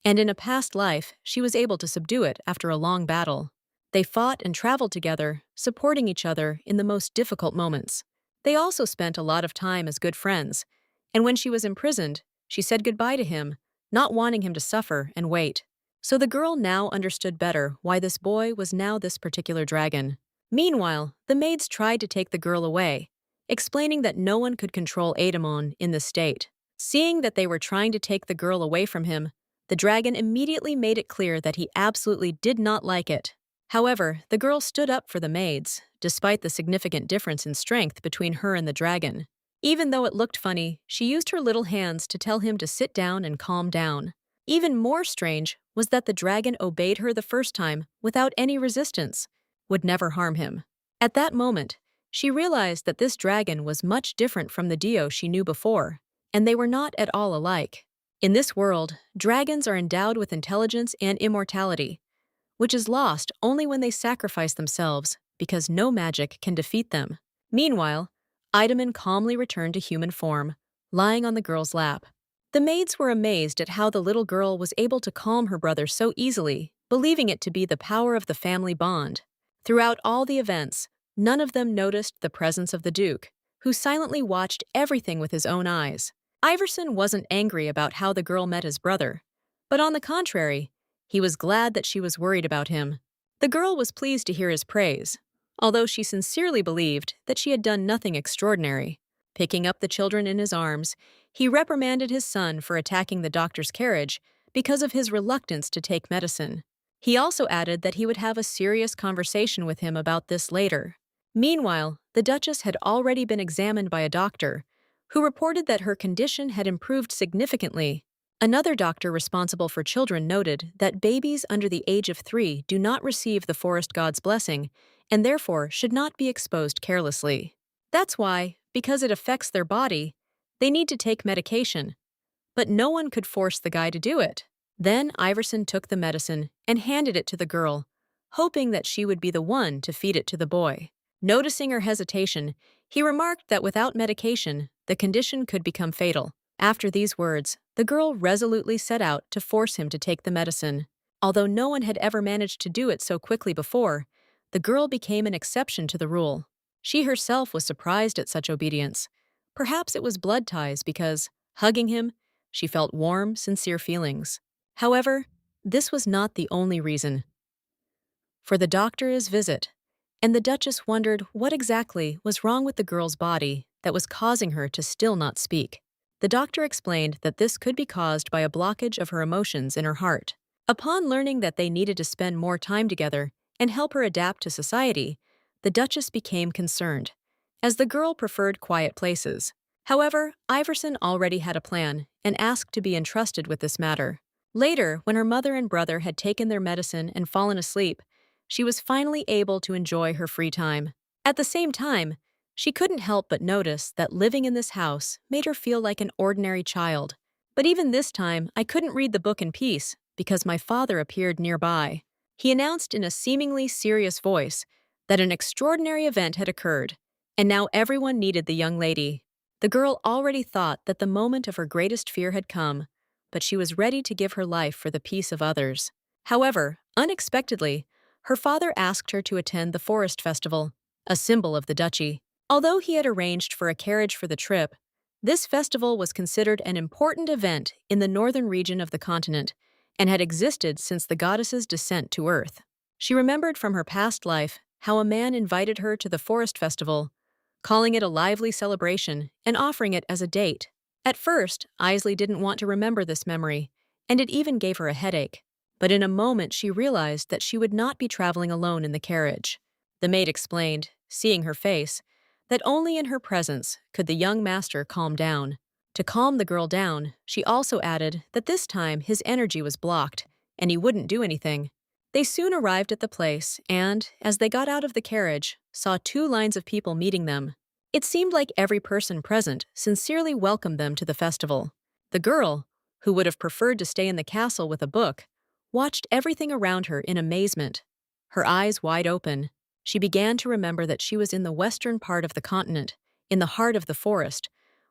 and in a past life, she was able to subdue it after a long battle. They fought and traveled together, supporting each other in the most difficult moments. They also spent a lot of time as good friends, and when she was imprisoned, she said goodbye to him, not wanting him to suffer and wait. So the girl now understood better why this boy was now this particular dragon. Meanwhile, the maids tried to take the girl away, explaining that no one could control Adamon in this state. Seeing that they were trying to take the girl away from him, the dragon immediately made it clear that he absolutely did not like it. However, the girl stood up for the maids, despite the significant difference in strength between her and the dragon. Even though it looked funny, she used her little hands to tell him to sit down and calm down. Even more strange was that the dragon obeyed her the first time without any resistance, would never harm him. At that moment, she realized that this dragon was much different from the Dio she knew before, and they were not at all alike. In this world, dragons are endowed with intelligence and immortality, which is lost only when they sacrifice themselves, because no magic can defeat them. Meanwhile, Idaman calmly returned to human form, lying on the girl's lap. The maids were amazed at how the little girl was able to calm her brother so easily, believing it to be the power of the family bond. Throughout all the events, none of them noticed the presence of the Duke, who silently watched everything with his own eyes. Iverson wasn't angry about how the girl met his brother, but on the contrary, he was glad that she was worried about him. The girl was pleased to hear his praise, although she sincerely believed that she had done nothing extraordinary. Picking up the children in his arms, he reprimanded his son for attacking the doctor's carriage because of his reluctance to take medicine. He also added that he would have a serious conversation with him about this later. Meanwhile, the Duchess had already been examined by a doctor, who reported that her condition had improved significantly. Another doctor responsible for children noted that babies under the age of 3 do not receive the forest god's blessing and therefore should not be exposed carelessly. That's why, because it affects their body, they need to take medication. But no one could force the guy to do it. Then Iverson took the medicine and handed it to the girl, hoping that she would be the one to feed it to the boy. Noticing her hesitation, he remarked that without medication, the condition could become fatal. After these words, the girl resolutely set out to force him to take the medicine. Although no one had ever managed to do it so quickly before, the girl became an exception to the rule. She herself was surprised at such obedience. Perhaps it was blood ties because, hugging him, she felt warm, sincere feelings. However, this was not the only reason. For the doctor's visit, and the Duchess wondered what exactly was wrong with the girl's body that was causing her to still not speak. The doctor explained that this could be caused by a blockage of her emotions in her heart. Upon learning that they needed to spend more time together and help her adapt to society, the Duchess became concerned, as the girl preferred quiet places. However, Iverson already had a plan and asked to be entrusted with this matter. Later, when her mother and brother had taken their medicine and fallen asleep, she was finally able to enjoy her free time. At the same time, she couldn't help but notice that living in this house made her feel like an ordinary child. But even this time, I couldn't read the book in peace because my father appeared nearby. He announced in a seemingly serious voice that an extraordinary event had occurred, and now everyone needed the young lady. The girl already thought that the moment of her greatest fear had come, but she was ready to give her life for the peace of others. However, unexpectedly, her father asked her to attend the Forest Festival, a symbol of the duchy. Although he had arranged for a carriage for the trip, This festival was considered an important event in the northern region of the continent and had existed since the goddess's descent to Earth. She remembered from her past life how a man invited her to the forest festival, calling it a lively celebration and offering it as a date. At first, Isley didn't want to remember this memory, and it even gave her a headache. But in a moment she realized that she would not be traveling alone in the carriage. The maid explained, seeing her face, that only in her presence could the young master calm down. To calm the girl down, she also added that this time his energy was blocked, and he wouldn't do anything. They soon arrived at the place and, as they got out of the carriage, saw two lines of people meeting them. It seemed like every person present sincerely welcomed them to the festival. The girl, who would have preferred to stay in the castle with a book, watched everything around her in amazement. Her eyes wide open, she began to remember that she was in the western part of the continent, in the heart of the forest,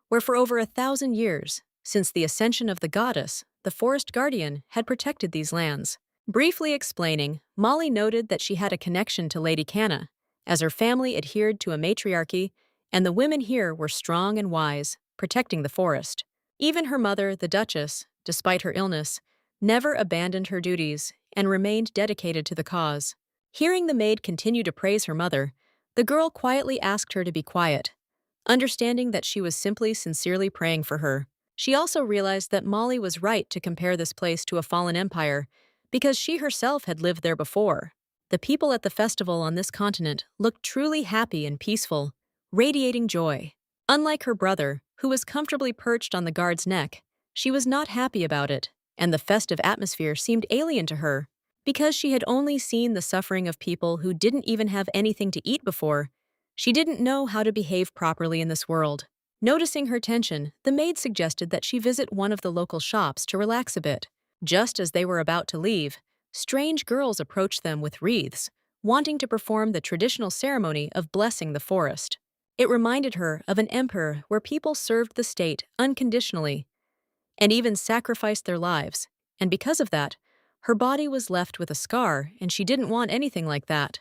where for over 1,000 years, since the ascension of the goddess, the forest guardian had protected these lands. Briefly explaining, Molly noted that she had a connection to Lady Canna, as her family adhered to a matriarchy, and the women here were strong and wise, protecting the forest. Even her mother, the Duchess, despite her illness, never abandoned her duties and remained dedicated to the cause. Hearing the maid continue to praise her mother, the girl quietly asked her to be quiet, understanding that she was simply sincerely praying for her. She also realized that Molly was right to compare this place to a fallen empire, because she herself had lived there before. The people at the festival on this continent looked truly happy and peaceful, radiating joy. Unlike her brother, who was comfortably perched on the guard's neck, she was not happy about it, and the festive atmosphere seemed alien to her. Because she had only seen the suffering of people who didn't even have anything to eat before, she didn't know how to behave properly in this world. Noticing her tension, the maid suggested that she visit one of the local shops to relax a bit. Just as they were about to leave, strange girls approached them with wreaths, wanting to perform the traditional ceremony of blessing the forest. It reminded her of an emperor where people served the state unconditionally and even sacrificed their lives, and because of that, her body was left with a scar, and she didn't want anything like that.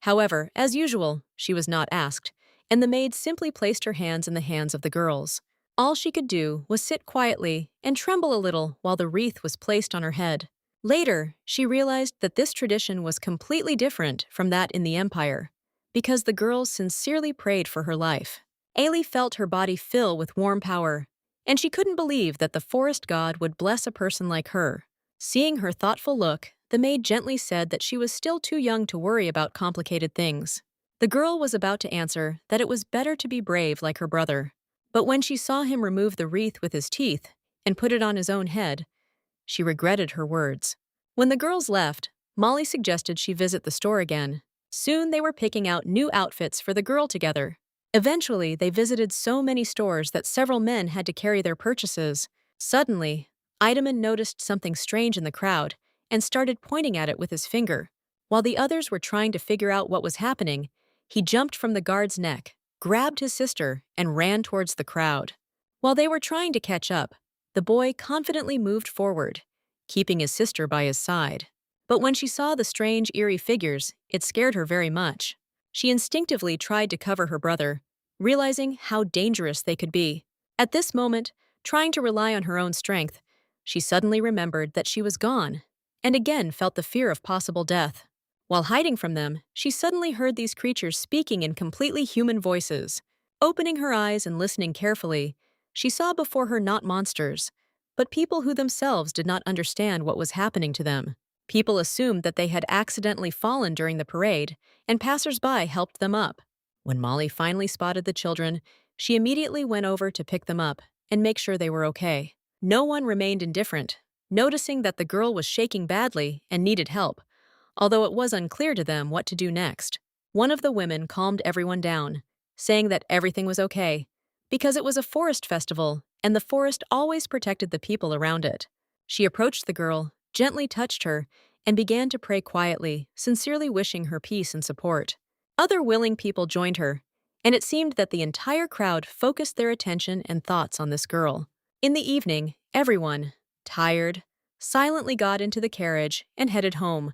However, as usual, she was not asked, and the maid simply placed her hands in the hands of the girls. All she could do was sit quietly and tremble a little while the wreath was placed on her head. Later, she realized that this tradition was completely different from that in the Empire, because the girls sincerely prayed for her life. Ailey felt her body fill with warm power, and she couldn't believe that the forest god would bless a person like her. Seeing her thoughtful look, the maid gently said that she was still too young to worry about complicated things. The girl was about to answer that it was better to be brave like her brother. But when she saw him remove the wreath with his teeth and put it on his own head, she regretted her words. When the girls left, Molly suggested she visit the store again. Soon they were picking out new outfits for the girl together. Eventually, they visited so many stores that several men had to carry their purchases. Suddenly, Eidemann noticed something strange in the crowd and started pointing at it with his finger. While the others were trying to figure out what was happening, he jumped from the guard's neck, grabbed his sister, and ran towards the crowd. While they were trying to catch up, the boy confidently moved forward, keeping his sister by his side. But when she saw the strange, eerie figures, it scared her very much. She instinctively tried to cover her brother, realizing how dangerous they could be. At this moment, trying to rely on her own strength, she suddenly remembered that she was gone, and again felt the fear of possible death. While hiding from them, she suddenly heard these creatures speaking in completely human voices. Opening her eyes and listening carefully, she saw before her not monsters, but people who themselves did not understand what was happening to them. People assumed that they had accidentally fallen during the parade, and passers-by helped them up. When Molly finally spotted the children, she immediately went over to pick them up and make sure they were okay. No one remained indifferent, noticing that the girl was shaking badly and needed help, although it was unclear to them what to do next. One of the women calmed everyone down, saying that everything was okay, because it was a forest festival and the forest always protected the people around it. She approached the girl, gently touched her, and began to pray quietly, sincerely wishing her peace and support. Other willing people joined her, and it seemed that the entire crowd focused their attention and thoughts on this girl. In the evening, everyone, tired, silently got into the carriage and headed home,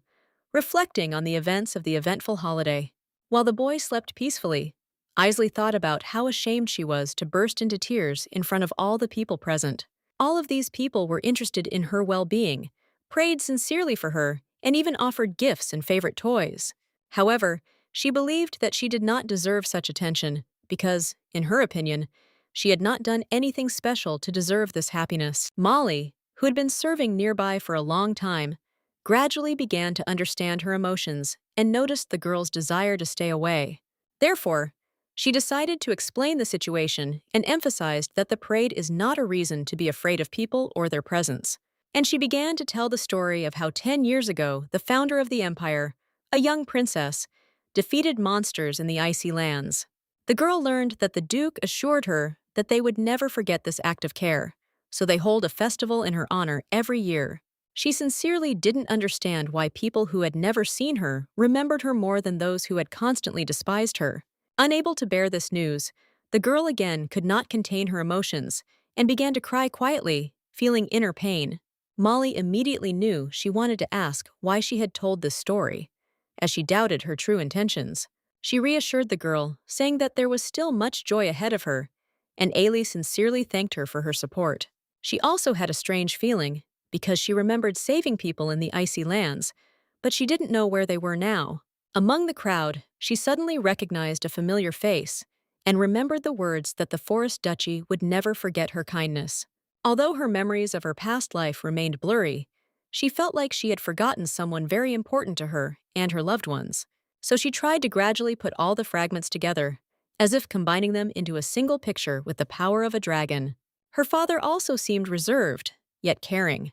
reflecting on the events of the eventful holiday. While the boy slept peacefully, Isley thought about how ashamed she was to burst into tears in front of all the people present. All of these people were interested in her well-being, prayed sincerely for her, and even offered gifts and favorite toys. However, she believed that she did not deserve such attention because, in her opinion, she had not done anything special to deserve this happiness. Molly, who had been serving nearby for a long time, gradually began to understand her emotions and noticed the girl's desire to stay away. Therefore, she decided to explain the situation and emphasized that the parade is not a reason to be afraid of people or their presence. And she began to tell the story of how 10 years ago the founder of the empire, a young princess, defeated monsters in the icy lands. The girl learned that the Duke assured her that they would never forget this act of care, so they hold a festival in her honor every year. She sincerely didn't understand why people who had never seen her remembered her more than those who had constantly despised her. Unable to bear this news, the girl again could not contain her emotions and began to cry quietly, feeling inner pain. Molly immediately knew she wanted to ask why she had told this story, as she doubted her true intentions. She reassured the girl, saying that there was still much joy ahead of her, and Ailey sincerely thanked her for her support. She also had a strange feeling, because she remembered saving people in the icy lands, but she didn't know where they were now. Among the crowd, she suddenly recognized a familiar face and remembered the words that the Forest Duchy would never forget her kindness. Although her memories of her past life remained blurry, she felt like she had forgotten someone very important to her and her loved ones. So she tried to gradually put all the fragments together, as if combining them into a single picture with the power of a dragon. Her father also seemed reserved, yet caring,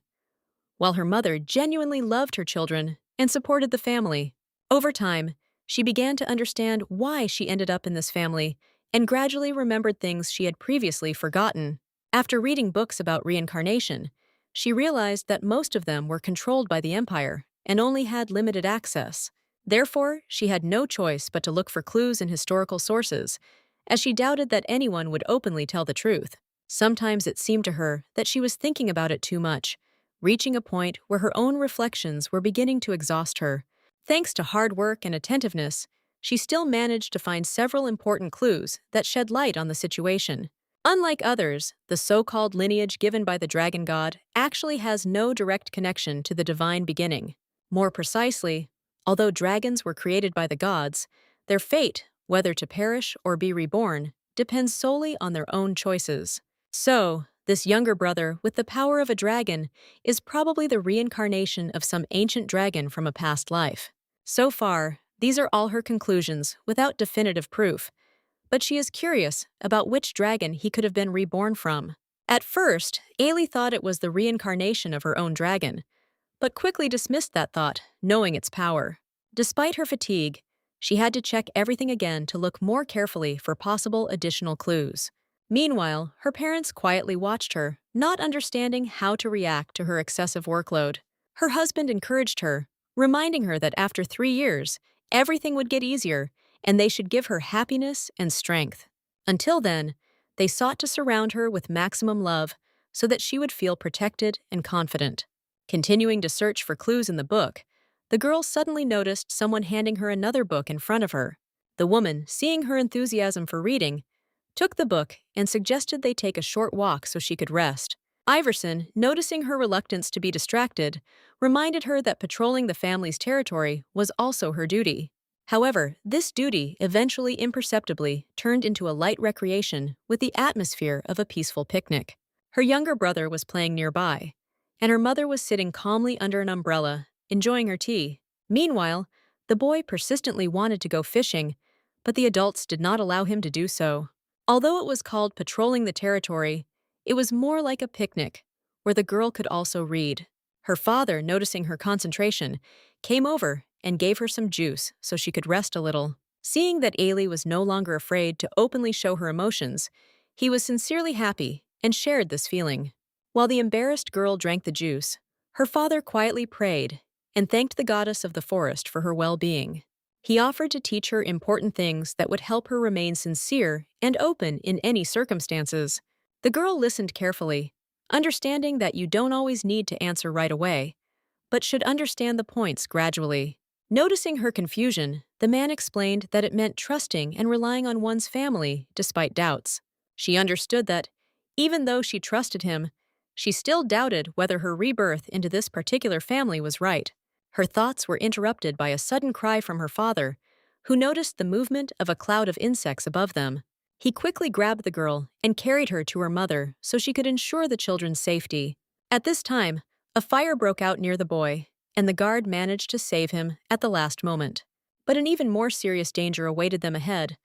while her mother genuinely loved her children and supported the family. Over time, she began to understand why she ended up in this family and gradually remembered things she had previously forgotten. After reading books about reincarnation, she realized that most of them were controlled by the Empire and only had limited access. Therefore, she had no choice but to look for clues in historical sources, as she doubted that anyone would openly tell the truth. Sometimes it seemed to her that she was thinking about it too much, reaching a point where her own reflections were beginning to exhaust her. Thanks to hard work and attentiveness, she still managed to find several important clues that shed light on the situation. Unlike others, the so-called lineage given by the dragon god actually has no direct connection to the divine beginning. More precisely, although dragons were created by the gods, their fate, whether to perish or be reborn, depends solely on their own choices. So, this younger brother with the power of a dragon is probably the reincarnation of some ancient dragon from a past life. So far, these are all her conclusions without definitive proof, but she is curious about which dragon he could have been reborn from. At first, Ailey thought it was the reincarnation of her own dragon, but quickly dismissed that thought, knowing its power. Despite her fatigue, she had to check everything again to look more carefully for possible additional clues. Meanwhile, her parents quietly watched her, not understanding how to react to her excessive workload. Her husband encouraged her, reminding her that after 3 years, everything would get easier and they should give her happiness and strength. Until then, they sought to surround her with maximum love so that she would feel protected and confident. Continuing to search for clues in the book, the girl suddenly noticed someone handing her another book in front of her. The woman, seeing her enthusiasm for reading, took the book and suggested they take a short walk so she could rest. Iverson, noticing her reluctance to be distracted, reminded her that patrolling the family's territory was also her duty. However, this duty eventually imperceptibly turned into a light recreation with the atmosphere of a peaceful picnic. Her younger brother was playing nearby, and her mother was sitting calmly under an umbrella, enjoying her tea. Meanwhile, the boy persistently wanted to go fishing, but the adults did not allow him to do so. Although it was called patrolling the territory, it was more like a picnic, where the girl could also read. Her father, noticing her concentration, came over and gave her some juice so she could rest a little. Seeing that Ailey was no longer afraid to openly show her emotions, he was sincerely happy and shared this feeling. While the embarrassed girl drank the juice, her father quietly prayed and thanked the goddess of the forest for her well-being. He offered to teach her important things that would help her remain sincere and open in any circumstances. The girl listened carefully, understanding that you don't always need to answer right away, but should understand the points gradually. Noticing her confusion, The man explained that it meant trusting and relying on one's family despite doubts. She understood that, even though she trusted him, she still doubted whether her rebirth into this particular family was right. Her thoughts were interrupted by a sudden cry from her father, who noticed the movement of a cloud of insects above them. He quickly grabbed the girl and carried her to her mother so she could ensure the children's safety. At this time, a fire broke out near the boy, and the guard managed to save him at the last moment. But an even more serious danger awaited them ahead.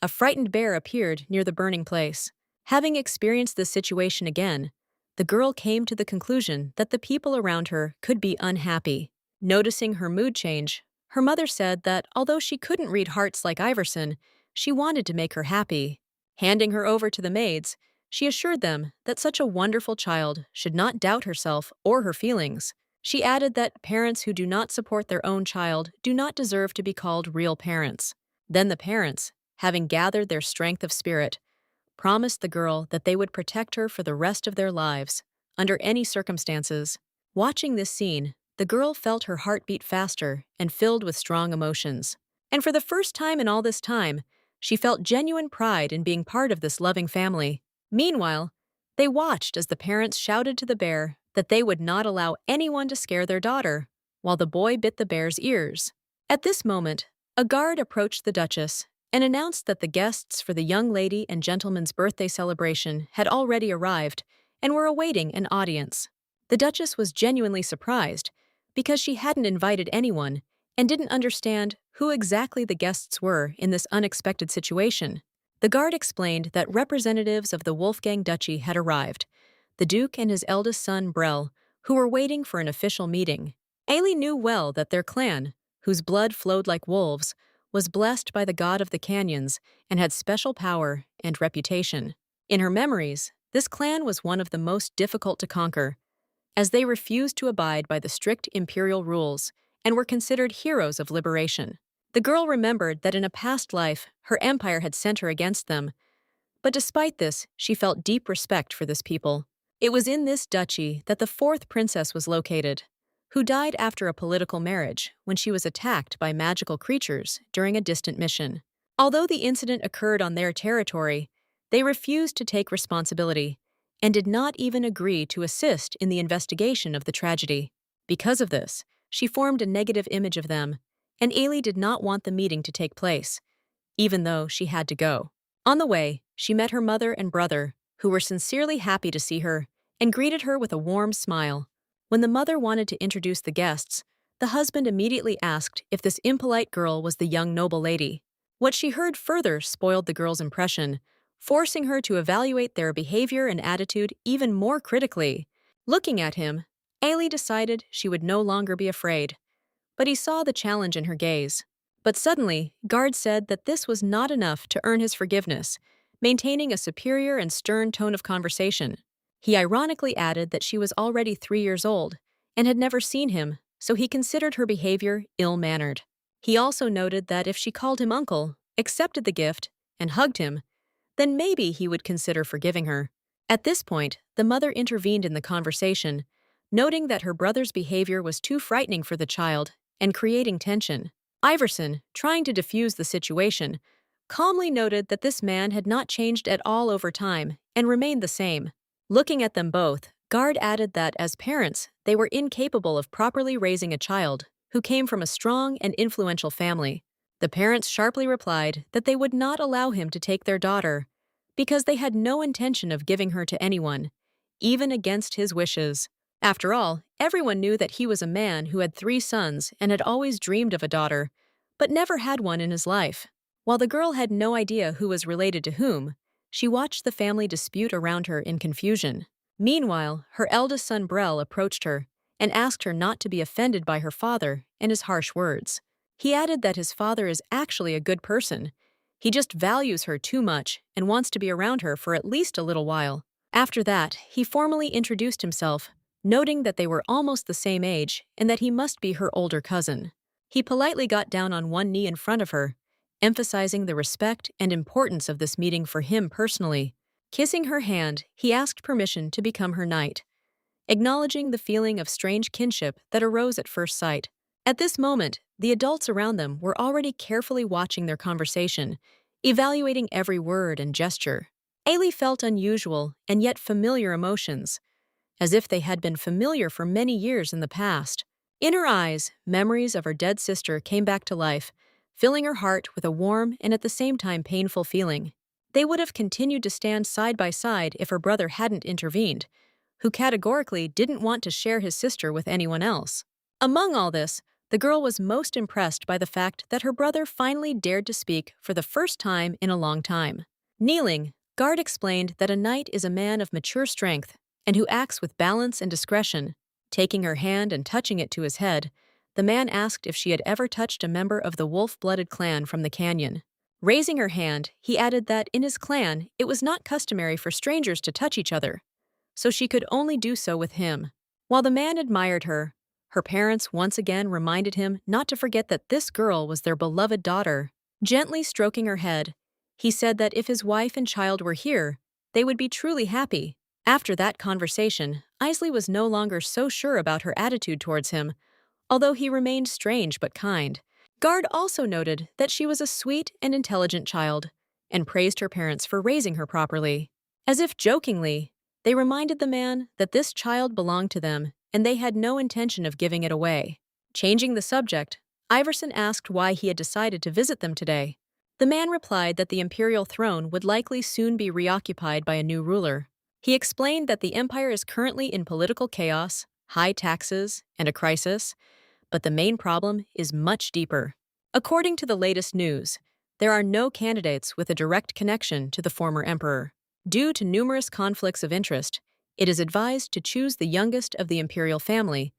A frightened bear appeared near the burning place. Having experienced this situation again, the girl came to the conclusion that the people around her could be unhappy. Noticing her mood change, her mother said that although she couldn't read hearts like Iverson, she wanted to make her happy. Handing her over to the maids, she assured them that such a wonderful child should not doubt herself or her feelings. She added that parents who do not support their own child do not deserve to be called real parents. Then the parents, having gathered their strength of spirit, promised the girl that they would protect her for the rest of their lives, under any circumstances. Watching this scene, the girl felt her heart beat faster and filled with strong emotions. And for the first time in all this time, she felt genuine pride in being part of this loving family. Meanwhile, they watched as the parents shouted to the bear that they would not allow anyone to scare their daughter, while the boy bit the bear's ears. At this moment, a guard approached the Duchess and announced that the guests for the young lady and gentleman's birthday celebration had already arrived and were awaiting an audience. The Duchess was genuinely surprised because she hadn't invited anyone and didn't understand who exactly the guests were in this unexpected situation. The guard explained that representatives of the Wolfgang Duchy had arrived, the Duke and his eldest son Brel, who were waiting for an official meeting. Ailey knew well that their clan, whose blood flowed like wolves, was blessed by the god of the canyons and had special power and reputation. In her memories, this clan was one of the most difficult to conquer, as they refused to abide by the strict imperial rules and were considered heroes of liberation. The girl remembered that in a past life, her empire had sent her against them, but despite this, she felt deep respect for this people. It was in this duchy that the fourth princess was located, who died after a political marriage when she was attacked by magical creatures during a distant mission. Although the incident occurred on their territory, they refused to take responsibility and did not even agree to assist in the investigation of the tragedy. Because of this, she formed a negative image of them, and Ailey did not want the meeting to take place, even though she had to go. On the way, she met her mother and brother, who were sincerely happy to see her and greeted her with a warm smile. When the mother wanted to introduce the guests, the husband immediately asked if this impolite girl was the young noble lady. What she heard further spoiled the girl's impression, forcing her to evaluate their behavior and attitude even more critically. Looking at him, Ailey decided she would no longer be afraid, but he saw the challenge in her gaze. But suddenly, Guard said that this was not enough to earn his forgiveness, maintaining a superior and stern tone of conversation. He ironically added that she was already 3 years old and had never seen him, so he considered her behavior ill-mannered. He also noted that if she called him uncle, accepted the gift, and hugged him, then maybe he would consider forgiving her. At this point, the mother intervened in the conversation, noting that her brother's behavior was too frightening for the child and creating tension. Iverson, trying to defuse the situation, calmly noted that this man had not changed at all over time and remained the same. Looking at them both, Guard added that as parents, they were incapable of properly raising a child who came from a strong and influential family. The parents sharply replied that they would not allow him to take their daughter because they had no intention of giving her to anyone, even against his wishes. After all, everyone knew that he was a man who had 3 sons and had always dreamed of a daughter, but never had one in his life. While the girl had no idea who was related to whom, she watched the family dispute around her in confusion. Meanwhile, her eldest son Brel approached her and asked her not to be offended by her father and his harsh words. He added that his father is actually a good person. He just values her too much and wants to be around her for at least a little while. After that, he formally introduced himself, noting that they were almost the same age and that he must be her older cousin. He politely got down on one knee in front of her, emphasizing the respect and importance of this meeting for him personally. Kissing her hand, he asked permission to become her knight, acknowledging the feeling of strange kinship that arose at first sight. At this moment, the adults around them were already carefully watching their conversation, evaluating every word and gesture. Ailey felt unusual and yet familiar emotions, as if they had been familiar for many years in the past. In her eyes, memories of her dead sister came back to life, filling her heart with a warm and at the same time painful feeling. They would have continued to stand side by side if her brother hadn't intervened, who categorically didn't want to share his sister with anyone else. Among all this, the girl was most impressed by the fact that her brother finally dared to speak for the first time in a long time. Kneeling, Guard explained that a knight is a man of mature strength and who acts with balance and discretion. Taking her hand and touching it to his head, the man asked if she had ever touched a member of the wolf-blooded clan from the canyon. Raising her hand, he added that in his clan, it was not customary for strangers to touch each other, so she could only do so with him. While the man admired her, her parents once again reminded him not to forget that this girl was their beloved daughter. Gently stroking her head, he said that if his wife and child were here, they would be truly happy. After that conversation, Isley was no longer so sure about her attitude towards him, although he remained strange but kind. Guard also noted that she was a sweet and intelligent child, and praised her parents for raising her properly. As if jokingly, they reminded the man that this child belonged to them and they had no intention of giving it away. Changing the subject, Iverson asked why he had decided to visit them today. The man replied that the imperial throne would likely soon be reoccupied by a new ruler. He explained that the empire is currently in political chaos, high taxes, and a crisis, but the main problem is much deeper. According to the latest news, there are no candidates with a direct connection to the former emperor. Due to numerous conflicts of interest, it is advised to choose the youngest of the imperial family,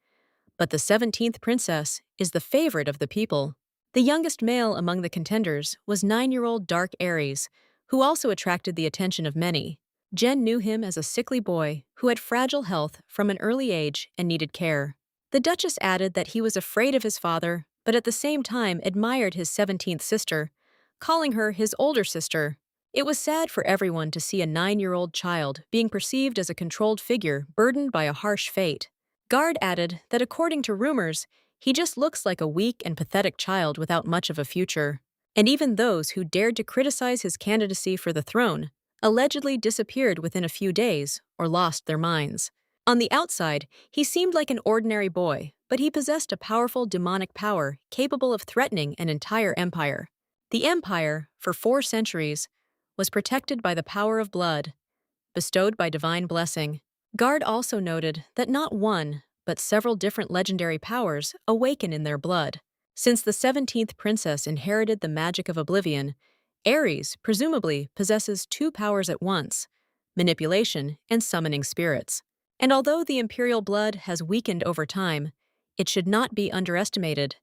but the 17th princess is the favorite of the people. The youngest male among the contenders was 9-year-old Dark Aries, who also attracted the attention of many. Jen knew him as a sickly boy who had fragile health from an early age and needed care. The Duchess added that he was afraid of his father, but at the same time admired his 17th sister, calling her his older sister. It was sad for everyone to see a 9-year-old child being perceived as a controlled figure burdened by a harsh fate. Guard added that according to rumors, he just looks like a weak and pathetic child without much of a future. And even those who dared to criticize his candidacy for the throne allegedly disappeared within a few days or lost their minds. On the outside, he seemed like an ordinary boy, but he possessed a powerful demonic power capable of threatening an entire empire. The empire, for 4 centuries, was protected by the power of blood, bestowed by divine blessing. Guard also noted that not one, but several different legendary powers awaken in their blood. Since the 17th princess inherited the magic of oblivion, Ares, presumably, possesses 2 powers at once: manipulation and summoning spirits. And although the imperial blood has weakened over time, it should not be underestimated,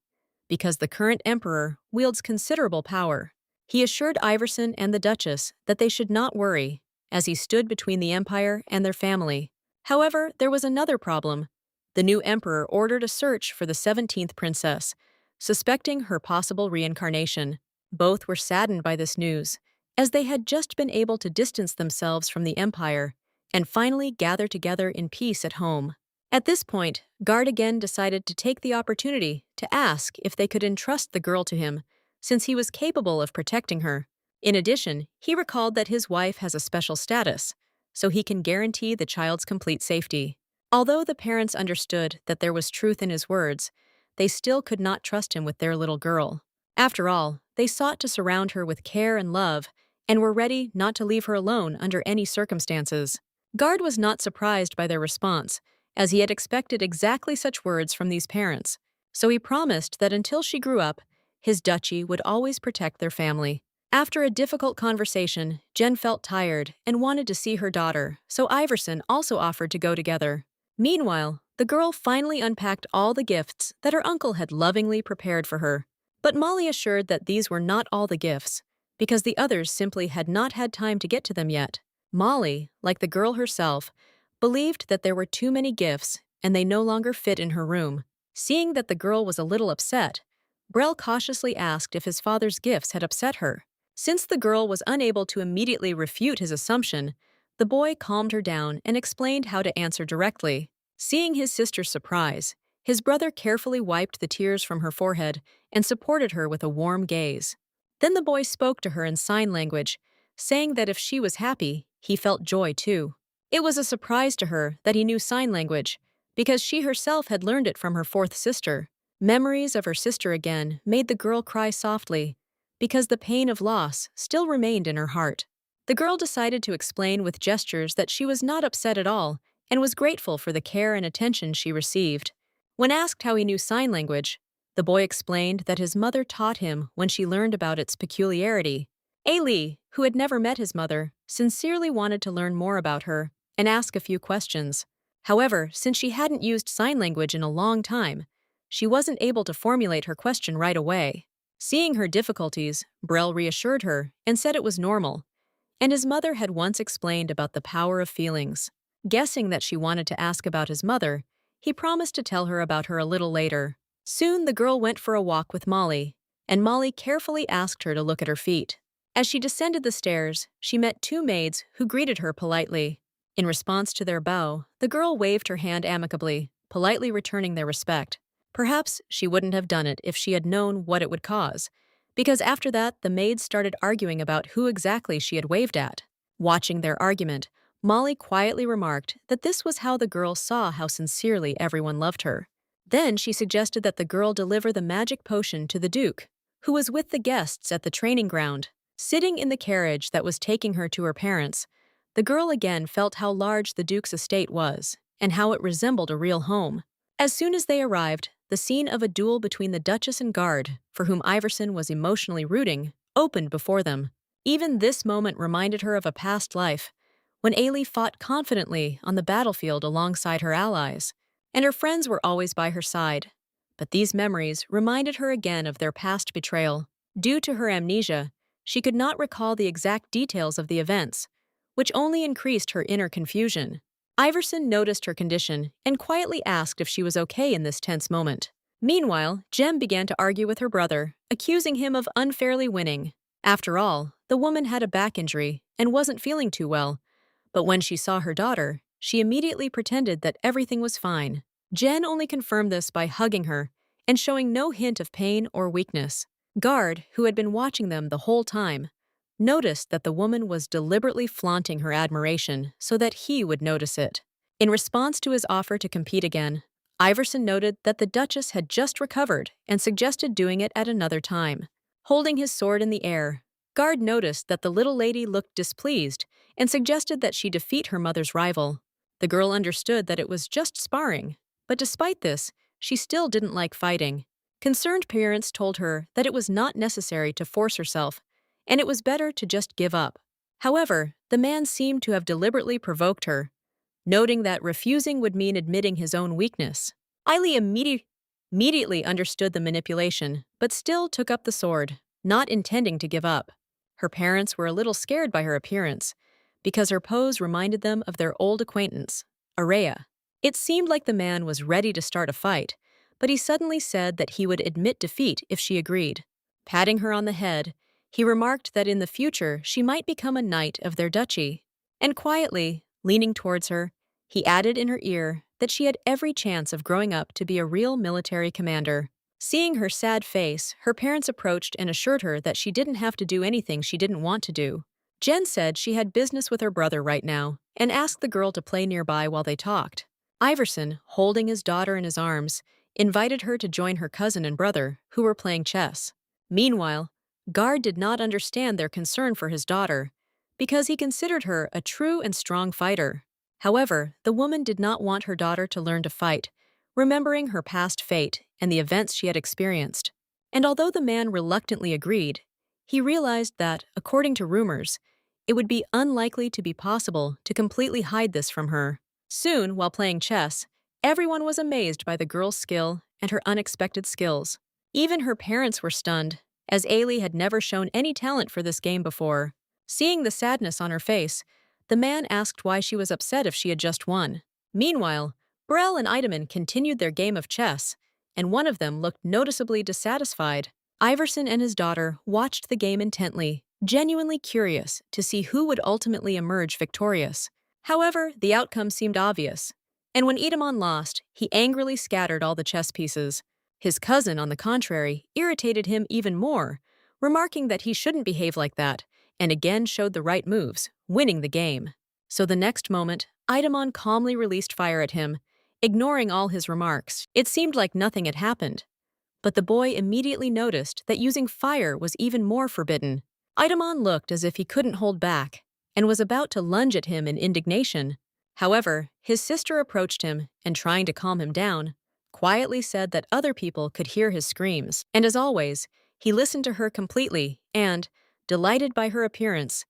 because the current emperor wields considerable power. He assured Iverson and the Duchess that they should not worry, as he stood between the empire and their family. However, there was another problem. The new emperor ordered a search for the 17th princess, suspecting her possible reincarnation. Both were saddened by this news, as they had just been able to distance themselves from the empire and finally gather together in peace at home. At this point, Guard again decided to take the opportunity to ask if they could entrust the girl to him, since he was capable of protecting her. In addition, he recalled that his wife has a special status, so he can guarantee the child's complete safety. Although the parents understood that there was truth in his words, they still could not trust him with their little girl. After all, they sought to surround her with care and love, and were ready not to leave her alone under any circumstances. Guard was not surprised by their response, as he had expected exactly such words from these parents, so he promised that until she grew up, his duchy would always protect their family. After a difficult conversation, Jen felt tired and wanted to see her daughter, so Iverson also offered to go together. Meanwhile, the girl finally unpacked all the gifts that her uncle had lovingly prepared for her. But Molly assured that these were not all the gifts, because the others simply had not had time to get to them yet. Molly, like the girl herself, believed that there were too many gifts and they no longer fit in her room. Seeing that the girl was a little upset, Brell cautiously asked if his father's gifts had upset her. Since the girl was unable to immediately refute his assumption, the boy calmed her down and explained how to answer directly. Seeing his sister's surprise, His brother carefully wiped the tears from her forehead and supported her with a warm gaze. Then the boy spoke to her in sign language, saying that if she was happy, he felt joy too. It was a surprise to her that he knew sign language, because she herself had learned it from her fourth sister. Memories of her sister again made the girl cry softly, because the pain of loss still remained in her heart. The girl decided to explain with gestures that she was not upset at all and was grateful for the care and attention she received. When asked how he knew sign language, the boy explained that his mother taught him when she learned about its peculiarity. Ali, who had never met his mother, sincerely wanted to learn more about her and ask a few questions. However, since she hadn't used sign language in a long time, she wasn't able to formulate her question right away. Seeing her difficulties, Brel reassured her and said it was normal, and his mother had once explained about the power of feelings. Guessing that she wanted to ask about his mother, he promised to tell her about her a little later. Soon the girl went for a walk with Molly, and Molly carefully asked her to look at her feet. As she descended the stairs, she met two maids who greeted her politely. In response to their bow, the girl waved her hand amicably, politely returning their respect. Perhaps she wouldn't have done it if she had known what it would cause, because after that the maids started arguing about who exactly she had waved at. Watching their argument, Molly quietly remarked that this was how the girl saw how sincerely everyone loved her. Then she suggested that the girl deliver the magic potion to the Duke, who was with the guests at the training ground. Sitting in the carriage that was taking her to her parents, the girl again felt how large the Duke's estate was, and how it resembled a real home. As soon as they arrived, the scene of a duel between the Duchess and Guard, for whom Iverson was emotionally rooting, opened before them. Even this moment reminded her of a past life, when Ailey fought confidently on the battlefield alongside her allies, and her friends were always by her side. But these memories reminded her again of their past betrayal. Due to her amnesia, she could not recall the exact details of the events, which only increased her inner confusion. Iverson noticed her condition and quietly asked if she was okay in this tense moment. Meanwhile, Jem began to argue with her brother, accusing him of unfairly winning. After all, the woman had a back injury and wasn't feeling too well, but when she saw her daughter, she immediately pretended that everything was fine. Jen only confirmed this by hugging her and showing no hint of pain or weakness. Guard, who had been watching them the whole time, noticed that the woman was deliberately flaunting her admiration so that he would notice it. In response to his offer to compete again, Iverson noted that the Duchess had just recovered and suggested doing it at another time. Holding his sword in the air, Guard noticed that the little lady looked displeased and suggested that she defeat her mother's rival. The girl understood that it was just sparring, but despite this, she still didn't like fighting. Concerned parents told her that it was not necessary to force herself, and it was better to just give up. However, the man seemed to have deliberately provoked her, noting that refusing would mean admitting his own weakness. Eileen immediately understood the manipulation, but still took up the sword, not intending to give up. Her parents were a little scared by her appearance, because her pose reminded them of their old acquaintance, Araya. It seemed like the man was ready to start a fight, but he suddenly said that he would admit defeat if she agreed. Patting her on the head, he remarked that in the future she might become a knight of their duchy. And quietly, leaning towards her, he added in her ear that she had every chance of growing up to be a real military commander. Seeing her sad face, her parents approached and assured her that she didn't have to do anything she didn't want to do. Jen said she had business with her brother right now and asked the girl to play nearby while they talked. Iverson, holding his daughter in his arms, invited her to join her cousin and brother, who were playing chess. Meanwhile, Guard did not understand their concern for his daughter, because he considered her a true and strong fighter. However, the woman did not want her daughter to learn to fight, remembering her past fate and the events she had experienced. And although the man reluctantly agreed, he realized that, according to rumors, it would be unlikely to be possible to completely hide this from her. Soon, while playing chess, everyone was amazed by the girl's skill and her unexpected skills. Even her parents were stunned, as Ailey had never shown any talent for this game before. Seeing the sadness on her face, the man asked why she was upset if she had just won. Meanwhile, Burrell and Eidemann continued their game of chess, and one of them looked noticeably dissatisfied. Iverson and his daughter watched the game intently, genuinely curious to see who would ultimately emerge victorious. However, the outcome seemed obvious. And when Idamon lost, he angrily scattered all the chess pieces. His cousin, on the contrary, irritated him even more, remarking that he shouldn't behave like that, and again showed the right moves, winning the game. So the next moment, Idamon calmly released fire at him, ignoring all his remarks. It seemed like nothing had happened. But the boy immediately noticed that using fire was even more forbidden. Idamon looked as if he couldn't hold back, and was about to lunge at him in indignation. However, his sister approached him and, trying to calm him down, quietly said that other people could hear his screams. And as always, he listened to her completely and, delighted by her appearance,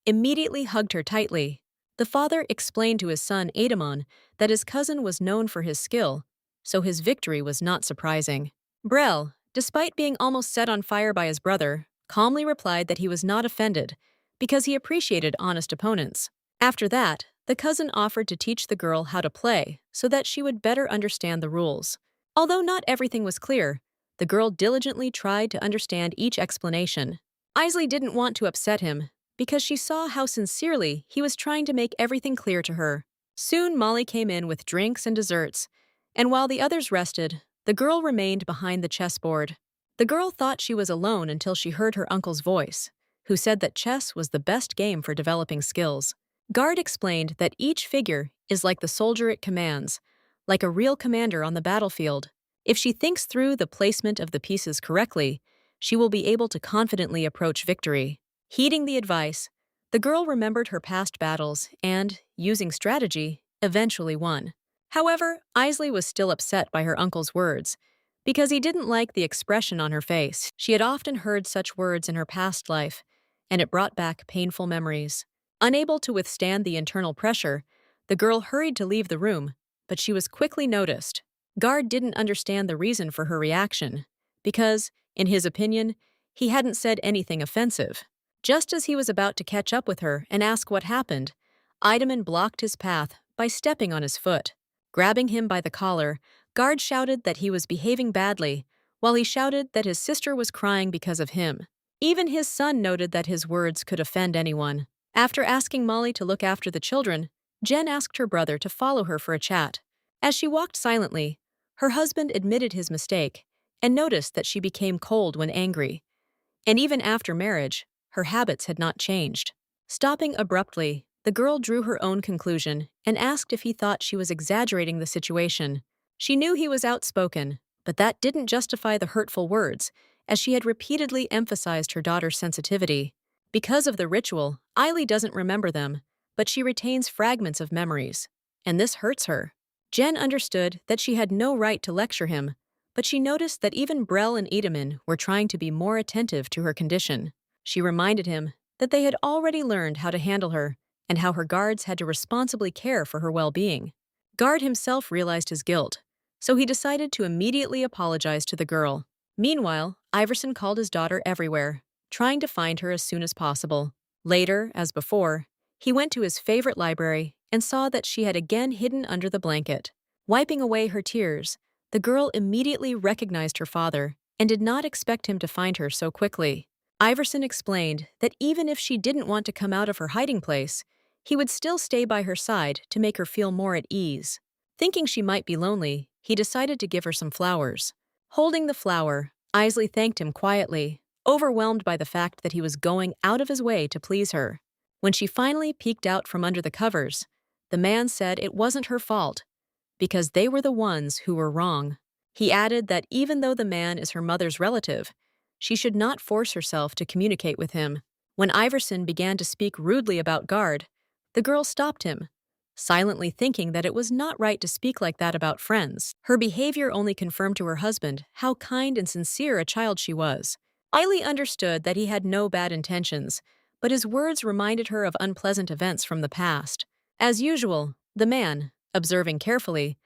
immediately hugged her tightly. The father explained to his son Idamon that his cousin was known for his skill, so his victory was not surprising. Brel, despite being almost set on fire by his brother, calmly replied that he was not offended because he appreciated honest opponents. After that, the cousin offered to teach the girl how to play so that she would better understand the rules. Although not everything was clear, the girl diligently tried to understand each explanation. Isley didn't want to upset him because she saw how sincerely he was trying to make everything clear to her. Soon Molly came in with drinks and desserts, and while the others rested, the girl remained behind the chessboard. The girl thought she was alone until she heard her uncle's voice, who said that chess was the best game for developing skills. Guard explained that each figure is like the soldier it commands, like a real commander on the battlefield. If she thinks through the placement of the pieces correctly, she will be able to confidently approach victory. Heeding the advice, the girl remembered her past battles and, using strategy, eventually won. However, Isley was still upset by her uncle's words, because he didn't like the expression on her face. She had often heard such words in her past life, and it brought back painful memories. Unable to withstand the internal pressure, the girl hurried to leave the room, but she was quickly noticed. Guard didn't understand the reason for her reaction, because, in his opinion, he hadn't said anything offensive. Just as he was about to catch up with her and ask what happened, Idamon blocked his path by stepping on his foot. Grabbing him by the collar, Guard shouted that he was behaving badly, while he shouted that his sister was crying because of him. Even his son noted that his words could offend anyone. After asking Molly to look after the children, Jen asked her brother to follow her for a chat. As she walked silently, her husband admitted his mistake and noticed that she became cold when angry. And even after marriage, her habits had not changed. Stopping abruptly, the girl drew her own conclusion and asked if he thought she was exaggerating the situation. She knew he was outspoken, but that didn't justify the hurtful words, as she had repeatedly emphasized her daughter's sensitivity. Because of the ritual, Eiley doesn't remember them, but she retains fragments of memories, and this hurts her. Jen understood that she had no right to lecture him, but she noticed that even Brel and Idamon were trying to be more attentive to her condition. She reminded him that they had already learned how to handle her, and how her guards had to responsibly care for her well-being. Guard himself realized his guilt, so he decided to immediately apologize to the girl. Meanwhile, Iverson called his daughter everywhere, trying to find her as soon as possible. Later, as before, he went to his favorite library and saw that she had again hidden under the blanket. Wiping away her tears, the girl immediately recognized her father and did not expect him to find her so quickly. Iverson explained that even if she didn't want to come out of her hiding place, he would still stay by her side to make her feel more at ease. Thinking she might be lonely, he decided to give her some flowers. Holding the flower, Isley thanked him quietly, overwhelmed by the fact that he was going out of his way to please her. When she finally peeked out from under the covers, the man said it wasn't her fault, because they were the ones who were wrong. He added that even though the man is her mother's relative, she should not force herself to communicate with him. When Iverson began to speak rudely about Guard, the girl stopped him, silently thinking that it was not right to speak like that about friends. Her behavior only confirmed to her husband how kind and sincere a child she was. Eiley understood that he had no bad intentions, but his words reminded her of unpleasant events from the past. As usual, the man, observing carefully,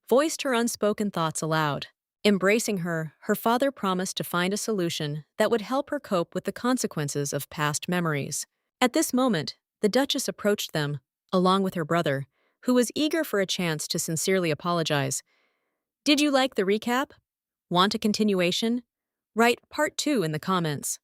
voiced her unspoken thoughts aloud. Embracing her, her father promised to find a solution that would help her cope with the consequences of past memories. At this moment, the Duchess approached them, along with her brother, who was eager for a chance to sincerely apologize. Did you like the recap? Want a continuation? Write Part 2 in the comments.